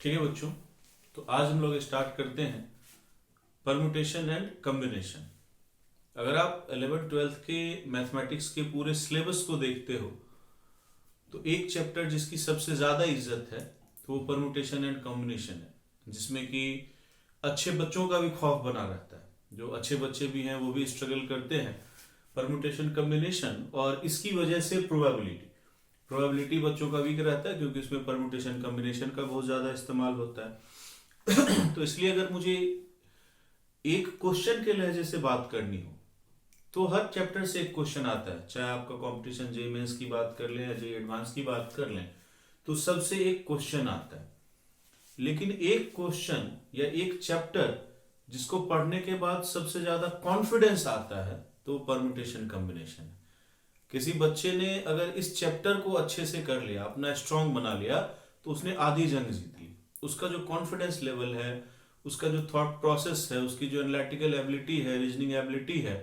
ठीक है बच्चों, तो आज हम लोग स्टार्ट करते हैं परम्यूटेशन एंड कॉम्बिनेशन। अगर आप 11th-12th के मैथमेटिक्स के पूरे सिलेबस को देखते हो तो एक चैप्टर जिसकी सबसे ज़्यादा इज्जत है तो वो परम्यूटेशन एंड कॉम्बिनेशन है, जिसमें कि अच्छे बच्चों का भी खौफ बना रहता है। जो अच्छे बच्चे भी हैं वो भी स्ट्रगल करते हैं परम्यूटेशन कॉम्बिनेशन, और इसकी वजह से प्रोबेबिलिटी बच्चों का वीक रहता है क्योंकि इसमें परम्यूटेशन कॉम्बिनेशन का बहुत ज़्यादा इस्तेमाल होता है। तो इसलिए अगर मुझे एक क्वेश्चन के लहजे से बात करनी हो तो हर चैप्टर से एक क्वेश्चन आता है, चाहे आपका कंपटीशन जेईई मेंस की बात कर लें या जेईई एडवांस की बात कर लें, तो सबसे एक क्वेश्चन आता है। लेकिन एक क्वेश्चन या एक चैप्टर जिसको पढ़ने के बाद सबसे ज्यादा कॉन्फिडेंस आता है तो परम्यूटेशन कॉम्बिनेशन है। किसी बच्चे ने अगर इस चैप्टर को अच्छे से कर लिया, अपना स्ट्रांग बना लिया, तो उसने आधी जंग जीत ली। उसका जो कॉन्फिडेंस लेवल है, उसका जो थॉट प्रोसेस है, उसकी जो एनालिटिकल एबिलिटी है, रीजनिंग एबिलिटी है,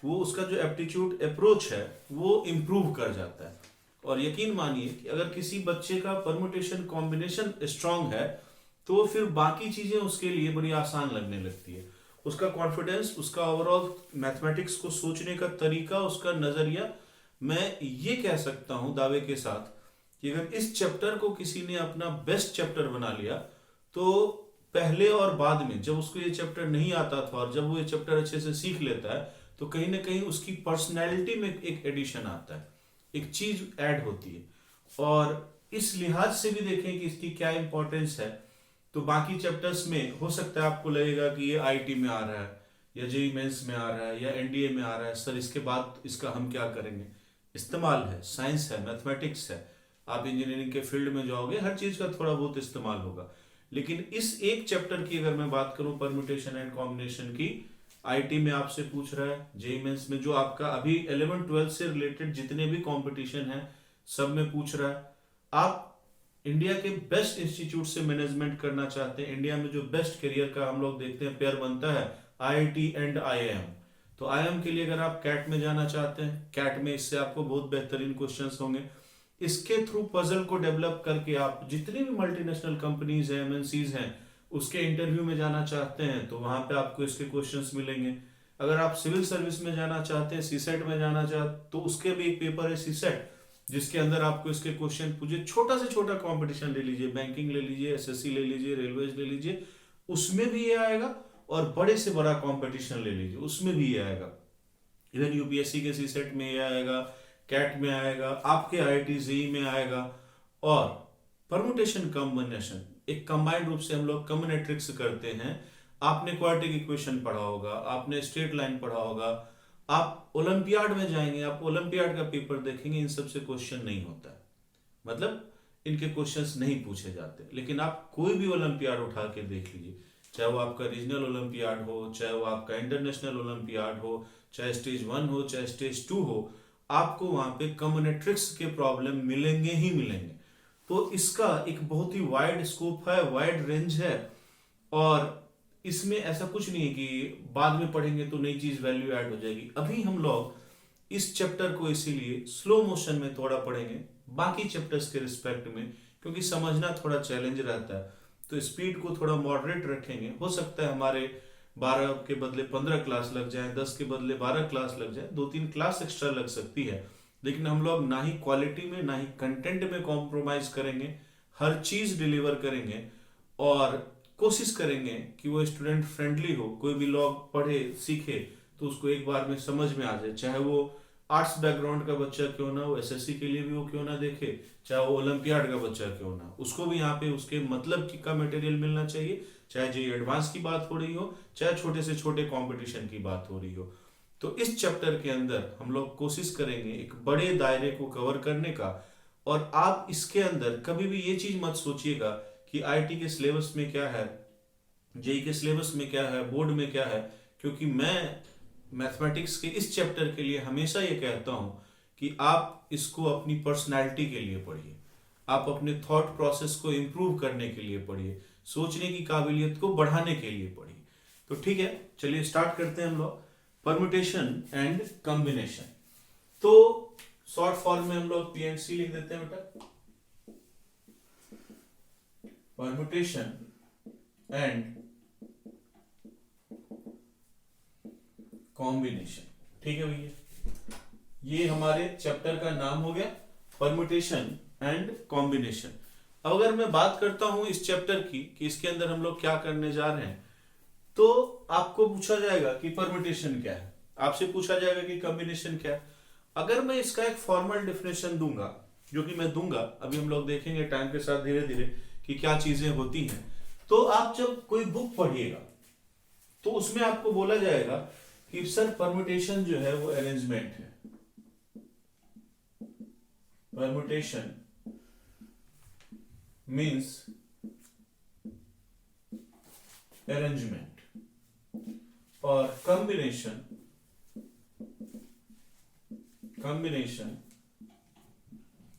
वो उसका जो एप्टीट्यूड अप्रोच है वो इम्प्रूव कर जाता है। और यकीन मानिए कि अगर किसी बच्चे का परम्यूटेशन कॉम्बिनेशन स्ट्रांग है तो फिर बाकी चीजें उसके लिए बड़ी आसान लगने लगती है। उसका कॉन्फिडेंस, उसका ओवरऑल मैथमेटिक्स को सोचने का तरीका, उसका नजरिया, मैं ये कह सकता हूं दावे के साथ कि अगर इस चैप्टर को किसी ने अपना बेस्ट चैप्टर बना लिया तो पहले और बाद में जब उसको ये चैप्टर नहीं आता था और जब वो ये चैप्टर अच्छे से सीख लेता है तो कहीं ना कहीं उसकी पर्सनैलिटी में एक एडिशन आता है, एक चीज ऐड होती है। और इस लिहाज से भी देखें कि इसकी क्या इंपॉर्टेंस है, तो बाकी चैप्टर्स में हो सकता है आपको लगेगा कि ये आईटी में आ रहा है या जेईई मेंस में आ रहा है या एनडीए में आ रहा है, सर इसके बाद इसका हम क्या करेंगे। इस्तेमाल है, साइंस है, मैथमेटिक्स है, आप इंजीनियरिंग के फील्ड में जाओगे, हर चीज का थोड़ा बहुत इस्तेमाल होगा। लेकिन इस एक चैप्टर की अगर मैं बात करूं परम्यूटेशन एंड कॉम्बिनेशन की, आईटी में आपसे पूछ रहा है, जेईई मेंस में जो आपका अभी 11th-12th से रिलेटेड जितने भी कंपटीशन है सब में पूछ रहा है। आप इंडिया के बेस्ट इंस्टीट्यूट से मैनेजमेंट करना चाहते हैं, इंडिया में जो बेस्ट करियर का हम लोग देखते हैं पेयर बनता है आईआईटी एंड आईआईएम, तो आईआईएम के लिए अगर आप कैट में जाना चाहते हैं, कैट में इससे आपको बहुत बेहतरीन क्वेश्चंस होंगे। इसके थ्रू पजल को डेवलप करके आप जितनी भी मल्टीनेशनल कंपनीज हैं, एमएनसीज हैं, उसके इंटरव्यू में जाना चाहते हैं तो वहां पे आपको इसके क्वेश्चंस मिलेंगे। अगर आप सिविल सर्विस में जाना चाहते हैं, सीसेट में जाना चाहते तो उसके भी एक पेपर है सीसेट, जिसके अंदर आपको इसके क्वेश्चन पूछे। छोटा से छोटा कंपटीशन ले लीजिए, बैंकिंग ले लीजिए, एसएससी ले लीजिए, रेलवेज ले लीजिए, उसमें भी ये आएगा। और बड़े से बड़ा कंपटीशन ले लीजिए, उसमें भी ये आएगा। इवन यूपीएससी के सीसेट में ये आएगा, कैट में आएगा, आपके आईआईटी जेईई में आएगा। और परमुटेशन कॉम्बिनेशन एक कंबाइंड रूप से हम लोग कॉम्बिनेट्रिक्स करते हैं। आपने क्वाड्रेटिक इक्वेशन पढ़ा होगा, आपने स्ट्रेट लाइन पढ़ा होगा, आप ओलंपियाड में जाएंगे, आप ओलंपियाड का पेपर देखेंगे, इन सबसे क्वेश्चन नहीं होता है, मतलब इनके क्वेश्चंस नहीं पूछे जाते। लेकिन आप कोई भी ओलंपियाड उठा के देख लीजिए, चाहे वो आपका रीजनल ओलंपियाड हो, चाहे वो आपका इंटरनेशनल ओलंपियाड हो, चाहे स्टेज 1 हो, चाहे स्टेज 2 हो, आपको वहां पे कॉम्बिनेट्रिक्स के प्रॉब्लम मिलेंगे ही मिलेंगे। तो इसका एक बहुत ही वाइड स्कोप है, वाइड रेंज है। और इसमें ऐसा कुछ नहीं है कि बाद में पढ़ेंगे तो नई चीज वैल्यू ऐड हो जाएगी। अभी हम लोग इस चैप्टर को इसीलिए स्लो मोशन में थोड़ा पढ़ेंगे बाकी चैप्टर्स के रिस्पेक्ट में, क्योंकि समझना थोड़ा चैलेंज रहता है, तो स्पीड को थोड़ा मॉडरेट रखेंगे। हो सकता है हमारे 12 के बदले 15 क्लास लग जाए, 10 के बदले 12 क्लास लग जाए, 2-3 क्लास एक्स्ट्रा लग सकती है, लेकिन हम लोग ना ही क्वालिटी में ना ही कंटेंट में कॉम्प्रोमाइज करेंगे, हर चीज डिलीवर करेंगे। और कोशिश करेंगे कि वो स्टूडेंट फ्रेंडली हो, कोई भी लोग पढ़े सीखे तो उसको एक बार में समझ में आ जाए, चाहे वो आर्ट्स बैकग्राउंड का बच्चा क्यों ना हो, एसएससी के लिए भी वो क्यों ना देखे, चाहे वो ओलंपियाड का बच्चा क्यों ना, उसको भी यहाँ पे उसके मतलब की का मटेरियल मिलना चाहिए। चाहे जेईई एडवांस की बात हो रही हो, चाहे छोटे से छोटे कंपटीशन की बात हो रही हो। तो इस चैप्टर के अंदर हम लोग कोशिश करेंगे एक बड़े दायरे को कवर करने का। और आप इसके अंदर कभी भी ये चीज मत सोचिएगा कि आईटी के सिलेबस में क्या है, जेईई के सिलेबस में क्या है, बोर्ड में क्या है, क्योंकि मैं मैथमेटिक्स के इस चैप्टर के लिए हमेशा ये कहता हूं कि आप इसको अपनी पर्सनैलिटी के लिए पढ़िए, आप अपने थॉट प्रोसेस को इंप्रूव करने के लिए पढ़िए, सोचने की काबिलियत को बढ़ाने के लिए पढ़िए। तो ठीक है, चलिए स्टार्ट करते हैं हम लोग परम्यूटेशन एंड कॉम्बिनेशन। तो शॉर्ट फॉर्म में हम लोग पीएनसी लिख देते हैं बेटा, परम्यूटेशन एंड कॉम्बिनेशन। ठीक है भैया, ये हमारे चैप्टर का नाम हो गया, परम्यूटेशन एंड कॉम्बिनेशन। अब अगर मैं बात करता हूं इस चैप्टर की कि इसके अंदर हम लोग क्या करने जा रहे हैं, तो आपको पूछा जाएगा कि परम्यूटेशन क्या है, आपसे पूछा जाएगा कि कॉम्बिनेशन क्या है। अगर मैं इसका एक फॉर्मल डेफिनेशन दूंगा, जो कि मैं दूंगा, अभी हम लोग देखेंगे टाइम के साथ धीरे धीरे कि क्या चीजें होती हैं। तो आप जब कोई बुक पढ़िएगा तो उसमें आपको बोला जाएगा कि सर परम्यूटेशन जो है वो अरेंजमेंट है, परम्यूटेशन मीन्स अरेंजमेंट, और कॉम्बिनेशन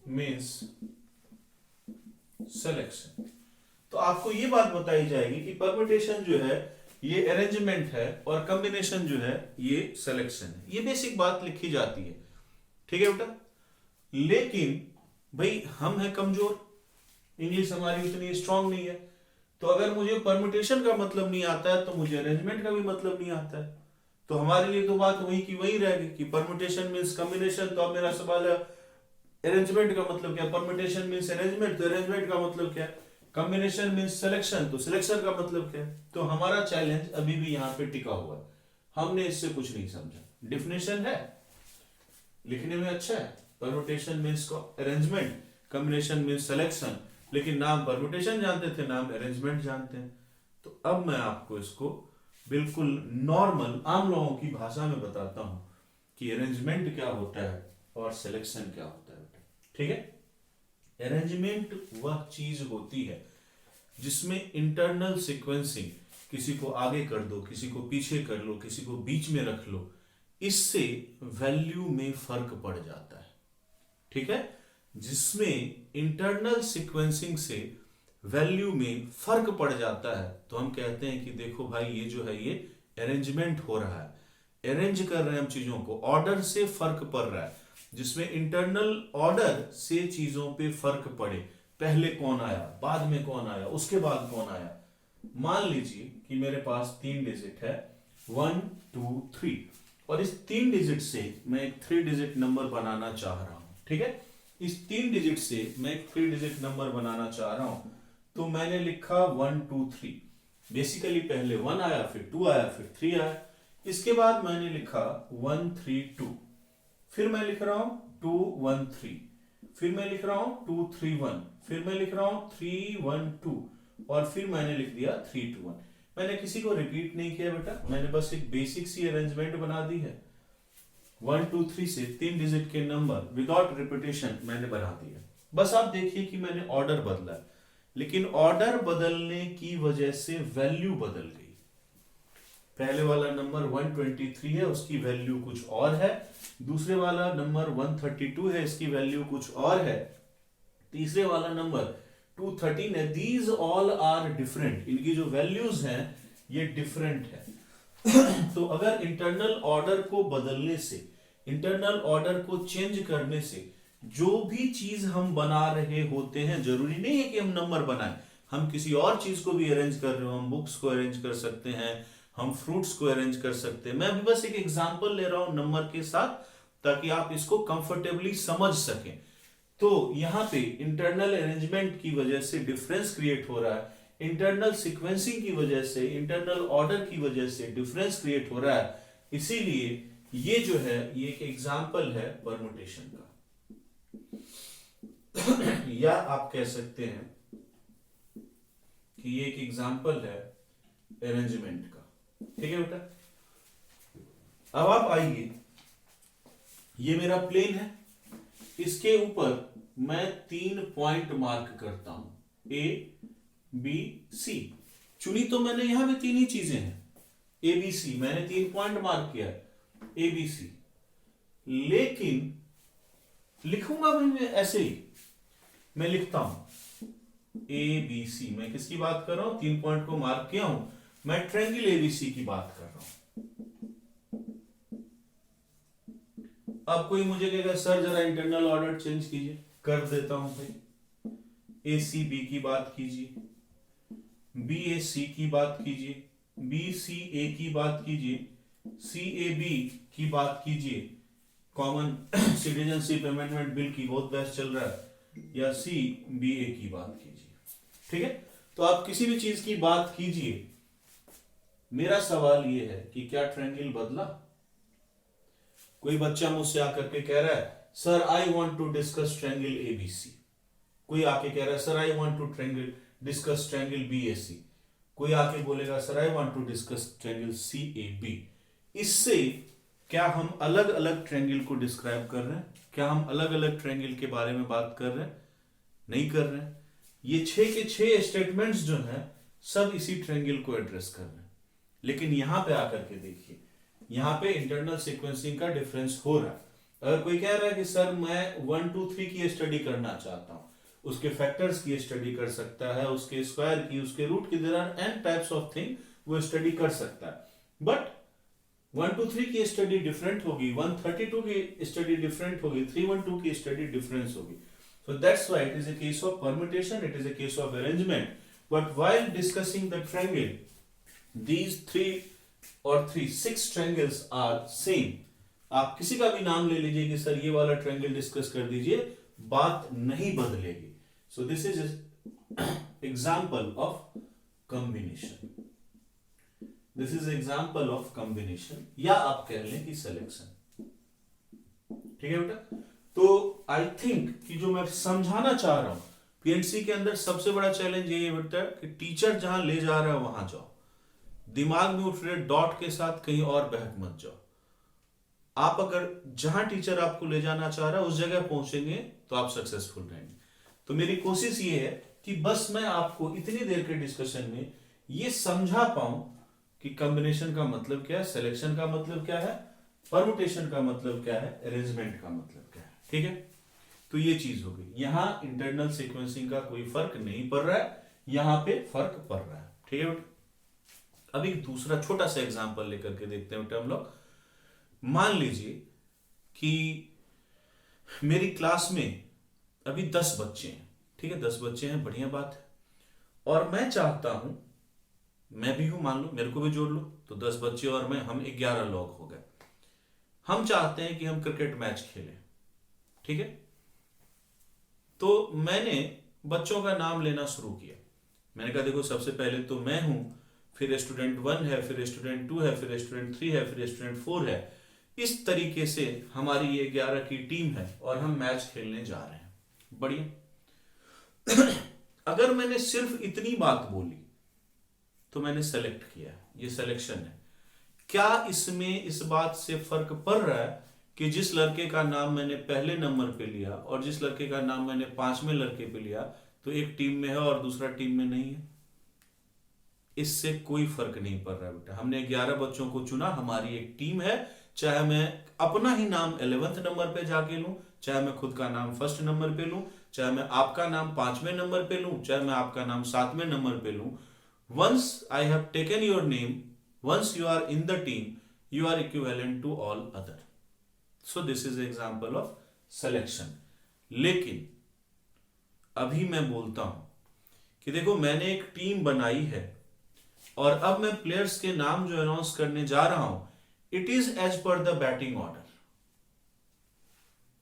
मीन्स सिलेक्शन। तो आपको ये बात बताई जाएगी कि परम्यूटेशन जो है ये अरेंजमेंट है और कॉम्बिनेशन जो है ये सिलेक्शन है। ये बेसिक बात लिखी जाती है, ठीक है बेटा। लेकिन भाई हम हैं कमजोर, इंग्लिश हमारी उतनी स्ट्रांग नहीं है, तो अगर मुझे परम्यूटेशन का मतलब नहीं आता है तो मुझे अरेंजमेंट का भी मतलब नहीं आता है। तो हमारे लिए तो बात वही की वही रहेगी कि परम्यूटेशन मींस कॉम्बिनेशन। तो अब मेरा सवाल है अरेंजमेंट का मतलब क्या, परम्यूटेशन मींस अरेंजमेंट, तो अरेंजमेंट का मतलब क्या है, कॉम्बिनेशन मींस सिलेक्शन, तो सिलेक्शन का मतलब क्या है। तो हमारा चैलेंज अभी भी यहाँ पे टिका हुआ है, हमने इससे कुछ नहीं समझा। डिफिनेशन है, लिखने में अच्छा है, permutation means arrangement, combination means selection, लेकिन नाम परम्यूटेशन जानते थे, नाम अरेंजमेंट जानते हैं। तो अब मैं आपको इसको बिल्कुल नॉर्मल आम लोगों की भाषा में बताता हूं कि अरेंजमेंट क्या होता है और सिलेक्शन क्या होता है। ठीक है, अरेंजमेंट वह चीज होती है जिसमें इंटरनल सीक्वेंसिंग, किसी को आगे कर दो, किसी को पीछे कर लो, किसी को बीच में रख लो, इससे वैल्यू में फर्क पड़ जाता है। ठीक है, जिसमें इंटरनल सीक्वेंसिंग से वैल्यू में फर्क पड़ जाता है तो हम कहते हैं कि देखो भाई ये जो है ये अरेंजमेंट हो रहा है, अरेंज कर रहे हैं हम चीजों को, ऑर्डर से फर्क पड़ रहा है, जिसमें इंटरनल ऑर्डर से चीजों पे फर्क पड़े, पहले कौन आया, बाद में कौन आया, उसके बाद कौन आया। मान लीजिए कि मेरे पास 3 डिजिट है 1 2 3, और इस 3 डिजिट से मैं एक 3 डिजिट नंबर बनाना चाह रहा हूं। ठीक है, इस 3 डिजिट से मैं एक 3 डिजिट नंबर बनाना चाह रहा हूं, तो मैंने लिखा 1 2 3। बेसिकली पहले 1 आया, फिर 2 आया, फिर 3 आया। इसके बाद मैंने लिखा 1 3 2, फिर मैं लिख रहा हूं 2 1 3, फिर मैं लिख रहा हूं 2 3 1, फिर मैं लिख रहा हूं 3 1 2, और फिर मैंने लिख दिया 3 2 1। मैंने किसी को रिपीट नहीं किया बेटा, मैंने बस एक बेसिक सी अरेंजमेंट बना दी है। 1 2 3 से 3 डिजिट के नंबर विदाउट रिपीटेशन मैंने बना दिया। बस आप देखिए कि मैंने ऑर्डर बदला, लेकिन ऑर्डर बदलने की वजह से वैल्यू बदल गई। पहले वाला नंबर 123 है, उसकी वैल्यू कुछ और है। दूसरे वाला नंबर 132 है, इसकी वैल्यू कुछ और है। तीसरे वाला नंबर 213 है। दीज ऑल आर डिफरेंट, इनकी जो वैल्यूज हैं ये डिफरेंट है। तो अगर इंटरनल ऑर्डर को बदलने से, इंटरनल ऑर्डर को चेंज करने से जो भी चीज हम बना रहे होते हैं, जरूरी नहीं है कि हम नंबर बनाएं, हम किसी और चीज को भी अरेंज कर रहे हो, हम बुक्स को अरेंज कर सकते हैं, हम फ्रूट्स को अरेंज कर सकते हैं। मैं अभी बस एक एग्जांपल ले रहा हूं नंबर के साथ, ताकि आप इसको कंफर्टेबली समझ सकें। तो यहां पे इंटरनल अरेंजमेंट की वजह से डिफरेंस क्रिएट हो रहा है, इंटरनल सीक्वेंसिंग की वजह से, इंटरनल ऑर्डर की वजह से डिफरेंस क्रिएट हो रहा है। इसीलिए ये जो है ये एक एग्जांपल है परम्यूटेशन का। या आप कह सकते हैं कि ये एक एग्जांपल है अरेंजमेंट का। ठीक है बेटा, अब आप आइए, ये मेरा प्लेन है, इसके ऊपर मैं 3 पॉइंट मार्क करता हूं, ए बी सी। चुनी तो मैंने यहां भी 3 ही चीजें हैं, ए बी सी, मैंने 3 पॉइंट मार्क किया ए बी सी, लेकिन लिखूंगा मैं ऐसे ही, मैं लिखता हूं ए बी सी। मैं किसकी बात कर रहा हूं, 3 पॉइंट को मार्क किया हूं, मैं ट्रायंगल एबीसी की बात कर रहा हूं। अब कोई मुझे कहेगा सर जरा इंटरनल ऑर्डर चेंज कीजिए, कर देता हूं भाई। ए सी बी की बात कीजिए, बी ए सी की बात कीजिए, बी सी ए की बात कीजिए, सी ए बी की बात कीजिए, कॉमन सिटीजनशिप अमेंडमेंट बिल की बहुत बहस चल रहा है, या सी बी ए की बात कीजिए। ठीक है, तो आप किसी भी चीज की बात कीजिए, मेरा सवाल यह है कि क्या ट्रायंगल बदला? कोई बच्चा मुझसे आकर के कह रहा है sir I want to discuss triangle ABC, कोई आके कह रहा है sir I want to triangle discuss triangle BAC, कोई आके बोलेगा sir I want to discuss triangle CAB. इससे क्या हम अलग अलग ट्रायंगल को डिस्क्राइब कर रहे हैं? क्या हम अलग अलग ट्रायंगल के बारे में बात कर रहे हैं? नहीं कर रहे हैं। ये 6 के 6 स्टेटमेंट्स जो है सब इसी ट्रायंगल को एड्रेस कर रहे हैं। लेकिन यहां पे आकर के देखिए, यहां पे इंटरनल सीक्वेंसिंग का डिफरेंस हो रहा है। अगर कोई कह रहा है कि सर मैं 1 2 3 की स्टडी करना चाहता हूं, उसके फैक्टर्स की स्टडी कर सकता है, उसके स्क्वायर की, उसके रूट की, there are an types of thing वो स्टडी कर सकता है। बट 1 2 3 की स्टडी डिफरेंट होगी, 132 की स्टडी डिफरेंट होगी, 312 की स्टडी डिफरेंस होगी। So that's why it is a case of permutation, it is a case of arrangement. But while discussing the triangle, these 6 triangles are same. आप किसी का भी नाम ले लीजिए कि सर ये वाला ट्रायंगल डिस्कस कर दीजिए, बात नहीं बदलेगी। सो this is example of combination, this is example of combination, या आप कह लें कि सिलेक्शन। ठीक है बेटा, तो आई थिंक कि जो मैं समझाना चाह रहा हूं, पीएनसी के अंदर सबसे बड़ा चैलेंज ये बेटा कि टीचर जहां ले जा रहा है वहां जाओ, दिमाग में उठ रहे डॉट के साथ कहीं और बहक मत जाओ। आप अगर जहां टीचर आपको ले जाना चाह रहा है उस जगह पहुंचेंगे तो आप सक्सेसफुल रहेंगे। तो मेरी कोशिश ये है कि बस मैं आपको इतनी देर के डिस्कशन में ये समझा पाऊं कि कॉम्बिनेशन का मतलब क्या है, सिलेक्शन का मतलब क्या है, परमुटेशन का मतलब क्या है, अरेंजमेंट का मतलब क्या है। ठीक है, तो ये चीज हो गई। यहां इंटरनल सीक्वेंसिंग का कोई फर्क नहीं पड़ रहा है, यहां पे फर्क पड़ रहा है। ठीक है बेटा, अब एक दूसरा छोटा सा एग्जांपल लेकर के देखते हैं बेटा हम लोग। मान लीजिए कि मेरी क्लास में अभी 10 बच्चे हैं। ठीक है, 10 बच्चे हैं, बढ़िया बात है। और मैं चाहता हूं, मैं भी हूं, मान लो मेरे को भी जोड़ लो, तो 10 बच्चे और मैं, हम 11 लोग हो गए। हम चाहते हैं कि हम क्रिकेट मैच खेलें। ठीक है, तो मैंने बच्चों का नाम लेना शुरू किया। मैंने कहा देखो सबसे पहले तो मैं हूं, फिर स्टूडेंट 1 है, फिर स्टूडेंट 2 है, फिर स्टूडेंट 3 है, फिर स्टूडेंट 4 है। इस तरीके से हमारी ये 11 की टीम है और हम मैच खेलने जा रहे हैं। बढ़िया। अगर मैंने सिर्फ इतनी बात बोली तो मैंने सेलेक्ट किया, ये सिलेक्शन है। क्या इसमें इस बात से फर्क पड़ रहा है कि जिस लड़के का नाम मैंने पहले नंबर पे लिया और जिस लड़के का नाम मैंने 5वें लड़के पे लिया तो एक टीम में है और दूसरा टीम में नहीं है? इससे कोई फर्क नहीं पड़ रहा बेटा। हमने 11 बच्चों को चुना, हमारी एक टीम है। चाहे मैं अपना ही नाम 11वें नंबर पे जाके लूं, चाहे मैं खुद का नाम 1st नंबर पे लूं, चाहे मैं आपका नाम 5वें नंबर पे लूं, चाहे मैं आपका नाम 7वें नंबर पे लूं। Once I have taken your name, once you are in the team, you are equivalent to all other. So this is example of selection. लेकिन अभी मैं बोलता हूं कि देखो मैंने एक टीम बनाई है और अब मैं प्लेयर्स के नाम जो अनाउंस करने जा रहा हूं, it is as per the batting order.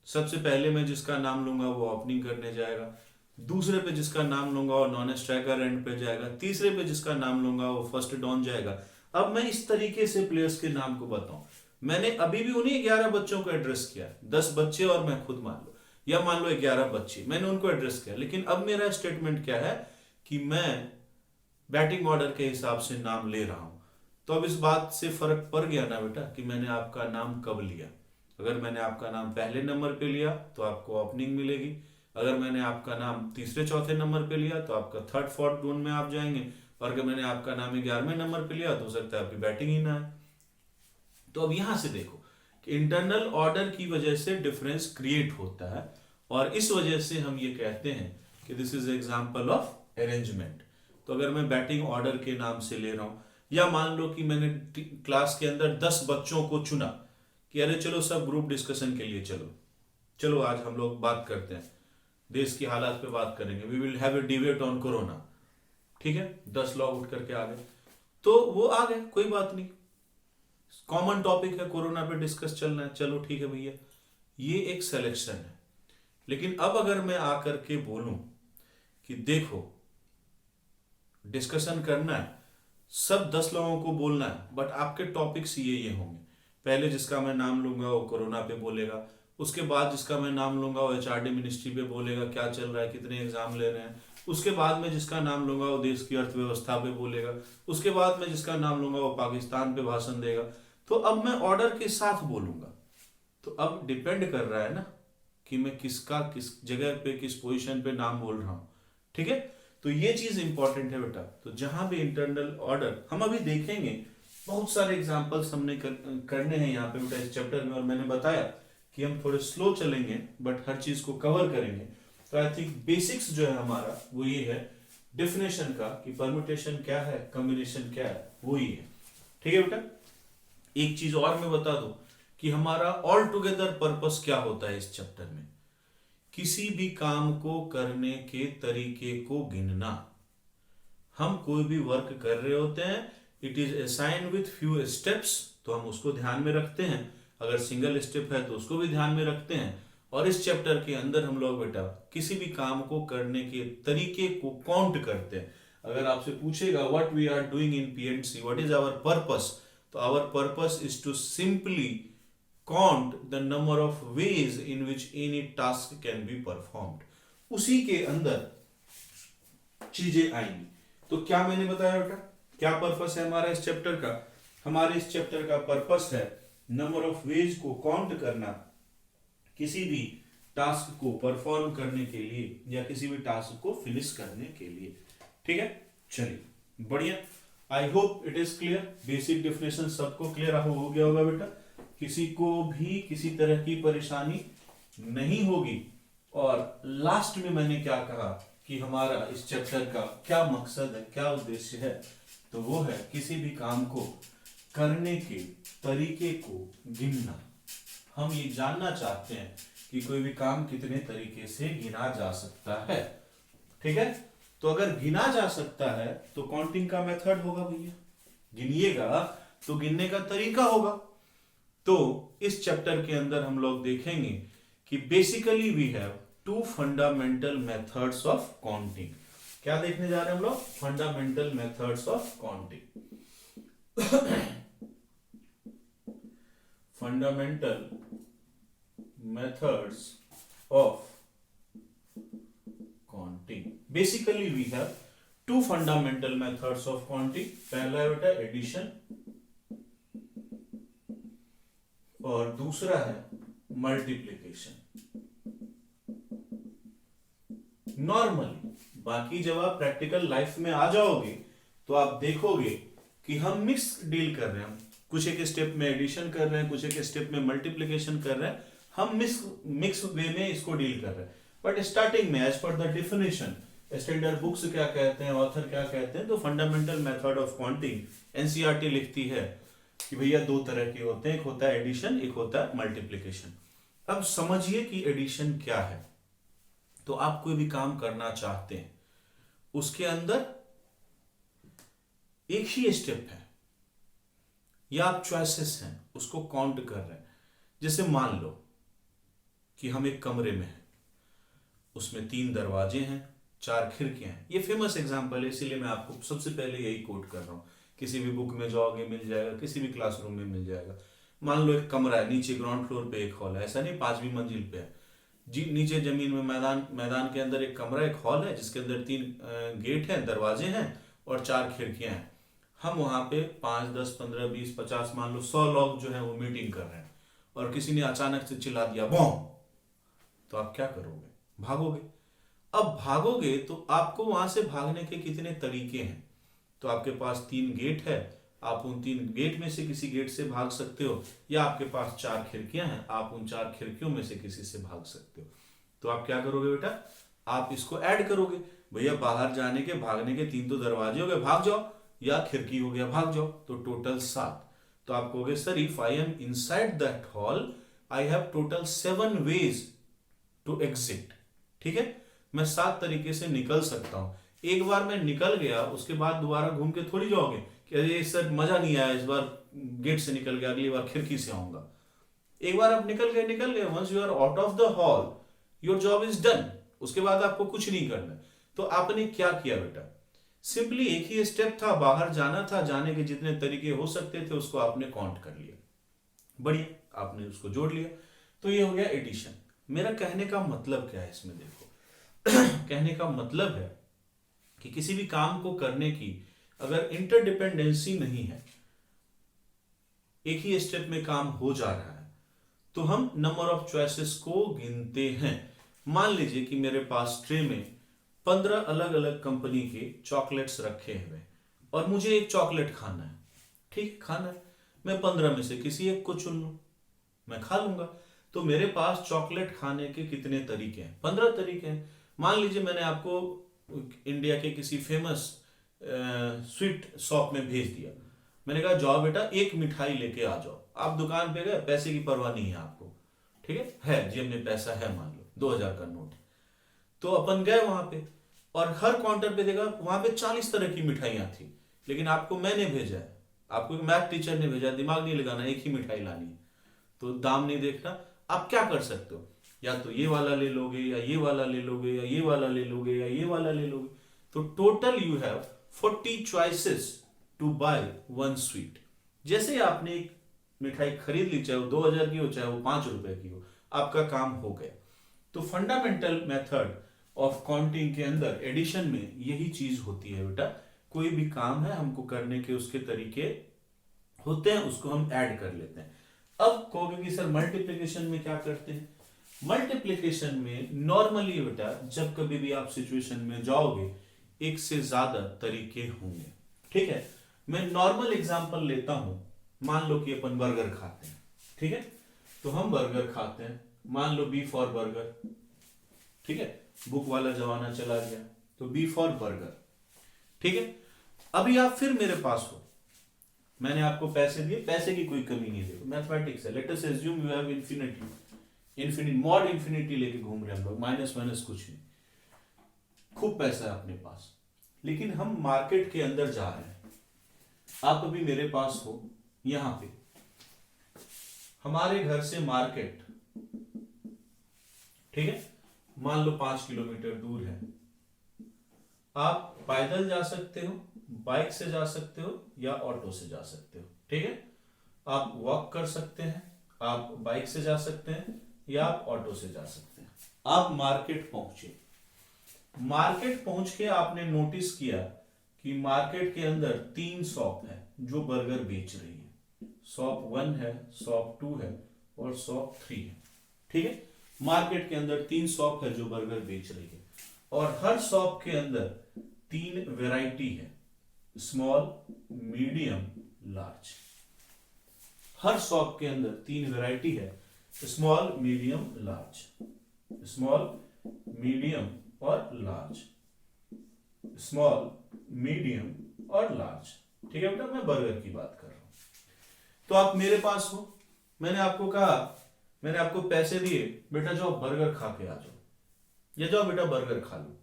सबसे पहले मैं जिसका नाम लूंगा वो ओपनिंग करने जाएगा, दूसरे पे जिसका नाम लूंगा वो नॉन स्ट्राइकर एंड पे जाएगा, तीसरे पे जिसका नाम लूंगा वो फर्स्ट डाउन जाएगा। अब मैं इस तरीके से प्लेयर्स के नाम को बताऊं। मैंने अभी भी उन्हीं 11 बच्चों को एड्रेस किया, 10 बच्चे और मैं खुद मान लो, या मान लो 11 बच्चे, मैंने उनको एड्रेस किया। लेकिन अब मेरा स्टेटमेंट क्या है कि मैं बैटिंग ऑर्डर के हिसाब से नाम ले रहा हूं। तो अब इस बात से फर्क पड़ गया ना बेटा कि मैंने आपका नाम कब लिया। अगर मैंने आपका नाम पहले नंबर पे लिया तो आपको ओपनिंग मिलेगी, अगर मैंने आपका नाम तीसरे चौथे नंबर पे लिया तो आपका 3rd 4th जोन में आप जाएंगे, और अगर मैंने आपका नाम 11वें नंबर पे लिया तो हो सकता है आपकी बैटिंग ही ना है। तो अब यहां से देखो कि इंटरनल ऑर्डर की वजह से डिफरेंस क्रिएट होता है, और इस वजह से हम ये कहते हैं कि this is example of arrangement. तो अगर मैं बैटिंग ऑर्डर के नाम से ले रहा हूं, या मान लो कि मैंने क्लास के अंदर 10 बच्चों को चुना कि अरे चलो सब ग्रुप डिस्कशन के लिए चलो आज हम लोग बात करते हैं, देश की हालात पे बात करेंगे, we will have a debate on corona. ठीक है, 10 लोग उठ करके आ गए, तो वो आ गए, कोई बात नहीं, कॉमन टॉपिक है, कोरोना पे डिस्कस चलना है, चलो ठीक है भैया, ये एक सिलेक्शन है। लेकिन अब अगर मैं आकर के बोलूं कि देखो डिस्कशन करना है, सब 10 लोगों को बोलना है, बट आपके टॉपिक्स ये होंगे, पहले जिसका मैं नाम लूंगा वो कोरोना पे बोलेगा, उसके बाद जिसका मैं नाम लूंगा वो एचआरडी मिनिस्ट्री पे बोलेगा, क्या चल रहा है, कितने एग्जाम ले रहे हैं, उसके बाद में जिसका नाम लूंगा वो देश की अर्थव्यवस्था पे बोलेगा, उसके बाद में जिसका नाम लूंगा वो पाकिस्तान पे भाषण देगा। तो अब मैं ऑर्डर के साथ बोलूंगा, तो अब डिपेंड कर रहा है ना कि मैं किसका किस जगह पे किस पोजीशन पे नाम बोल रहा हूं, ठीक है। तो ये चीज इंपॉर्टेंट है बेटा। तो जहां भी इंटरनल ऑर्डर हम अभी देखेंगे, बहुत सारे एग्जांपल्स हमने करने हैं यहाँ पे बेटा इस चैप्टर में, और मैंने बताया कि हम थोड़े स्लो चलेंगे बट हर चीज को कवर करेंगे। तो आई थिंक बेसिक्स जो है हमारा वो ये है डेफिनेशन का कि परम्यूटेशन क्या है, कॉम्बिनेशन क्या है, वो ही है, ठीक है बेटा। एक चीज और मैं बता दूं कि हमारा ऑल टुगेदर पर्पस क्या होता है इस चैप्टर में, किसी भी काम को करने के तरीके को गिनना। हम कोई भी वर्क कर रहे होते हैं, it is assigned with few steps, तो हम उसको ध्यान में रखते हैं, अगर सिंगल स्टेप है तो उसको भी ध्यान में रखते हैं। और इस चैप्टर के अंदर हम लोग बेटा किसी भी काम को करने के तरीके को काउंट करते हैं। अगर आपसे पूछेगा what we are doing in PNC, what is our purpose, तो our purpose is to simply count the number of ways in which any task can be performed. उसी के अंदर चीजें आएंगी। तो क्या मैंने बताया बेटा, क्या पर्पस है हमारा इस चैप्टर का? हमारे इस चैप्टर का पर्पस है नंबर ऑफ वेज को काउंट करना, किसी भी टास्क को परफॉर्म करने के लिए या किसी भी टास्क को फिनिश करने के लिए, ठीक है। चलिए बढ़िया, आई hope it is clear. Basic definition सबको क्लियर हो गया होगा बेटा, किसी को भी किसी तरह की परेशानी नहीं होगी। और लास्ट में मैंने क्या कहा कि हमारा इस चैप्टर का क्या मकसद है, क्या उद्देश्य है, तो वो है किसी भी काम को करने के तरीके को गिनना। हम ये जानना चाहते हैं कि कोई भी काम कितने तरीके से गिना जा सकता है, ठीक है। तो अगर गिना जा सकता है तो काउंटिंग का मेथड होगा भैया, गिनिएगा तो गिनने का तरीका होगा। तो इस चैप्टर के अंदर हम लोग देखेंगे कि basically we have two fundamental methods of counting. क्या देखने जा रहे हैं हम लोग? Fundamental methods of counting. Fundamental methods of counting. Basically we have two fundamental methods of counting. पहला है बेटा एडिशन और दूसरा है मल्टीप्लिकेशन। नॉर्मली, बाकी जब आप प्रैक्टिकल लाइफ में आ जाओगे तो आप देखोगे कि हम मिक्स डील कर रहे हैं, कुछ एक स्टेप में एडिशन कर रहे हैं, कुछ एक स्टेप में मल्टीप्लिकेशन कर रहे हैं, हम मिक्स वे में इसको डील कर रहे हैं। बट स्टार्टिंग में as per the definition, standard books क्या कहते हैं, ऑथर क्या कहते हैं, तो fundamental method of counting NCERT लिखती है कि भैया दो तरह के होते हैं, एक होता है एडिशन, एक होता है मल्टीप्लिकेशन। अब समझिए कि एडिशन क्या है। तो आप कोई भी काम करना चाहते हैं, उसके अंदर एक ही स्टेप है या आप चॉइसेस हैं, उसको काउंट कर रहे हैं। जैसे मान लो कि हम एक कमरे में हैं, उसमें 3 दरवाजे हैं, 4 खिड़कियां हैं। ये फेमस एग्जांपल है, इसीलिए मैं आपको सबसे पहले यही कोट कर रहा हूं। किसी भी बुक में जाओगे मिल जाएगा, किसी भी क्लासरूम में मिल जाएगा। मान लो एक कमरा है, नीचे ग्राउंड फ्लोर पे एक हॉल है, ऐसा नहीं 5वीं मंजिल पे है जी, नीचे जमीन में मैदान के अंदर एक कमरा, एक हॉल है जिसके अंदर 3 गेट हैं, दरवाजे हैं और 4 खिड़कियां हैं। हम वहां पे 5, 10, 15, 20, 50, मान लो 100 लोग जो है वो मीटिंग कर रहे हैं और किसी ने अचानक से चिल्ला दिया बॉम्ब, तो आप क्या करोगे? भागोगे। अब भागोगे तो आपको वहां से भागने के कितने तरीके हैं? तो आपके पास 3 गेट है, आप उन 3 गेट में से किसी गेट से भाग सकते हो, या आपके पास 4 खिड़कियां हैं, आप उन 4 खिड़कियों में से किसी से भाग सकते हो। तो आप क्या करोगे बेटा? आप इसको ऐड करोगे। भैया बाहर जाने के भागने के 3 तो दरवाजे हो गए, भाग जाओ, या खिड़की हो गया, भाग जाओ, तो टोटल 7। तो आप कहोगे sir if I am inside that hall I have total 7 ways to exit. ठीक है, मैं 7 तरीके से निकल सकता हूं। एक बार मैं निकल गया, उसके बाद दोबारा घूम के थोड़ी जाओगे कि अरे सर मजा नहीं आया, इस बार गेट से निकल गया, अगली बार खिड़की से आऊंगा। एक बार आप निकल गए, once you are out of the hall your job is done. उसके बाद आपको कुछ नहीं करना। तो आपने क्या किया बेटा, सिंपली एक ही स्टेप था, बाहर जाना था, जाने के जितने तरीके हो सकते थे उसको आपने काउंट कर लिया, बढ़िया, आपने उसको जोड़ लिया। तो ये हो गया एडिशन। मेरा कहने का मतलब क्या है इसमें, देखो कहने का मतलब है कि किसी भी काम को करने की अगर इंटरडिपेंडेंसी नहीं है, एक ही स्टेप में काम हो जा रहा है, तो हम नंबर ऑफ चॉइसेस को गिनते हैं। मान लीजिए कि मेरे पास ट्रे में 15 अलग अलग कंपनी के चॉकलेट्स रखे हुए और मुझे एक चॉकलेट खाना है, ठीक खाना है, मैं 15 में से किसी एक को चुन लूं, मैं खा लूंगा। तो मेरे पास चॉकलेट खाने के कितने तरीके हैं, 15 तरीके हैं। मान लीजिए मैंने आपको इंडिया के किसी फेमस स्वीट शॉप में भेज दिया, मैंने कहा जाओ बेटा एक मिठाई लेके आ जाओ। आप दुकान पे गए, पैसे की परवाह नहीं है आपको, ठीक है जेब में पैसा है, मान लो 2000 का नोट। तो अपन गए वहां पे और हर काउंटर पे देखा वहां पे 40 तरह की मिठाइयां थी, लेकिन आपको मैंने भेजा है, आपको मैथ टीचर ने भेजा, दिमाग नहीं लगाना, एक ही मिठाई लानी है, तो दाम नहीं देखना। आप क्या कर सकते हो, या तो ये वाला ले लोगे, या ये वाला ले लोगे, या ये वाला ले लोगे, या ये वाला ले लोगे। तो total you have 40 choices to buy one sweet. जैसे आपने एक मिठाई खरीद ली, चाहे वो 2000 की हो चाहे वो 5 रुपए की हो, आपका काम हो गया। तो फंडामेंटल मेथड ऑफ काउंटिंग के अंदर एडिशन में यही चीज होती है बेटा, कोई भी काम है हमको करने के उसके तरीके होते हैं, उसको हम ऐड कर लेते हैं। अब कहोगे कि सर मल्टीप्लिकेशन में क्या करते हैं, मल्टीप्लिकेशन में नॉर्मली बेटा जब कभी भी आप सिचुएशन में जाओगे एक से ज्यादा तरीके होंगे, ठीक है। मैं नॉर्मल एग्जांपल लेता हूं, मान लो कि अपन बर्गर खाते हैं, ठीक है, तो हम बर्गर खाते हैं, मान लो बी फॉर बर्गर, ठीक है, बुक वाला जमाना चला गया, तो बी फॉर बर्गर, ठीक है। अभी आप फिर मेरे पास हो, मैंने आपको पैसे दिए, पैसे की कोई कमी नहीं, देखो मैथमेटिक्स है, let us assume you have infinity mod infinity लेके घूम रहे हम लोग, माइनस माइनस कुछ नहीं, खूब पैसा है अपने पास, लेकिन हम मार्केट के अंदर जा रहे हैं। आप अभी मेरे पास हो, यहां पे हमारे घर से मार्केट, ठीक है, मान लो 5 किलोमीटर दूर है। आप पैदल जा सकते हो, बाइक से जा सकते हो, या ऑटो से जा सकते हो, ठीक है। आप वॉक कर सकते हैं, आप बाइक से जा सकते हैं, या आप ऑटो से जा सकते हैं। आप मार्केट पहुंचे, मार्केट पहुंच के आपने नोटिस किया कि मार्केट के अंदर 3 शॉप है जो बर्गर बेच रही है, शॉप 1 है, शॉप 2 है, और शॉप 3 है, ठीक है। मार्केट के अंदर 3 शॉप है जो बर्गर बेच रही है, और हर शॉप के अंदर 3 वैरायटी है, स्मॉल, मीडियम, लार्ज। हर शॉप के अंदर 3 वैरायटी है, small, medium, large, small, medium और लार्ज, स्मॉल, मीडियम और लार्ज, ठीक है बेटा, मैं बर्गर की बात कर रहा हूं। तो आप मेरे पास हो, मैंने आपको कहा, मैंने आपको पैसे दिए, बेटा जाओ बर्गर खा के आ जाओ, या जाओ बेटा बर्गर खा लो,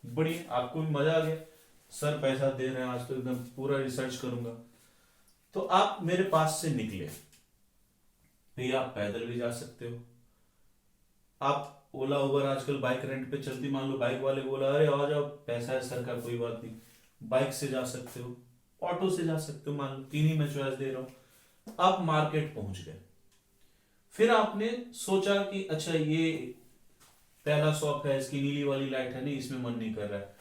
बढ़िया, आपको भी मजा आ गया, सर पैसा दे रहे हैं आज तो एकदम पूरा रिसर्च करूंगा। तो आप मेरे पास से निकले, भैया आप पैदल भी जा सकते हो, आप ओला उबर आजकल बाइक रेंट पे चलती, मान लो बाइक वाले बोला अरे आ जाओ पैसा है सर का, कोई बात नहीं, बाइक से जा सकते हो, ऑटो से जा सकते हो, मान लो 3 ही मैं चॉइस दे रहा हूं। आप मार्केट पहुंच गए, फिर आपने सोचा कि अच्छा ये पहला शॉप है, इसकी नीली वाली लाइट है, नहीं इसमें मन नहीं कर रहा है,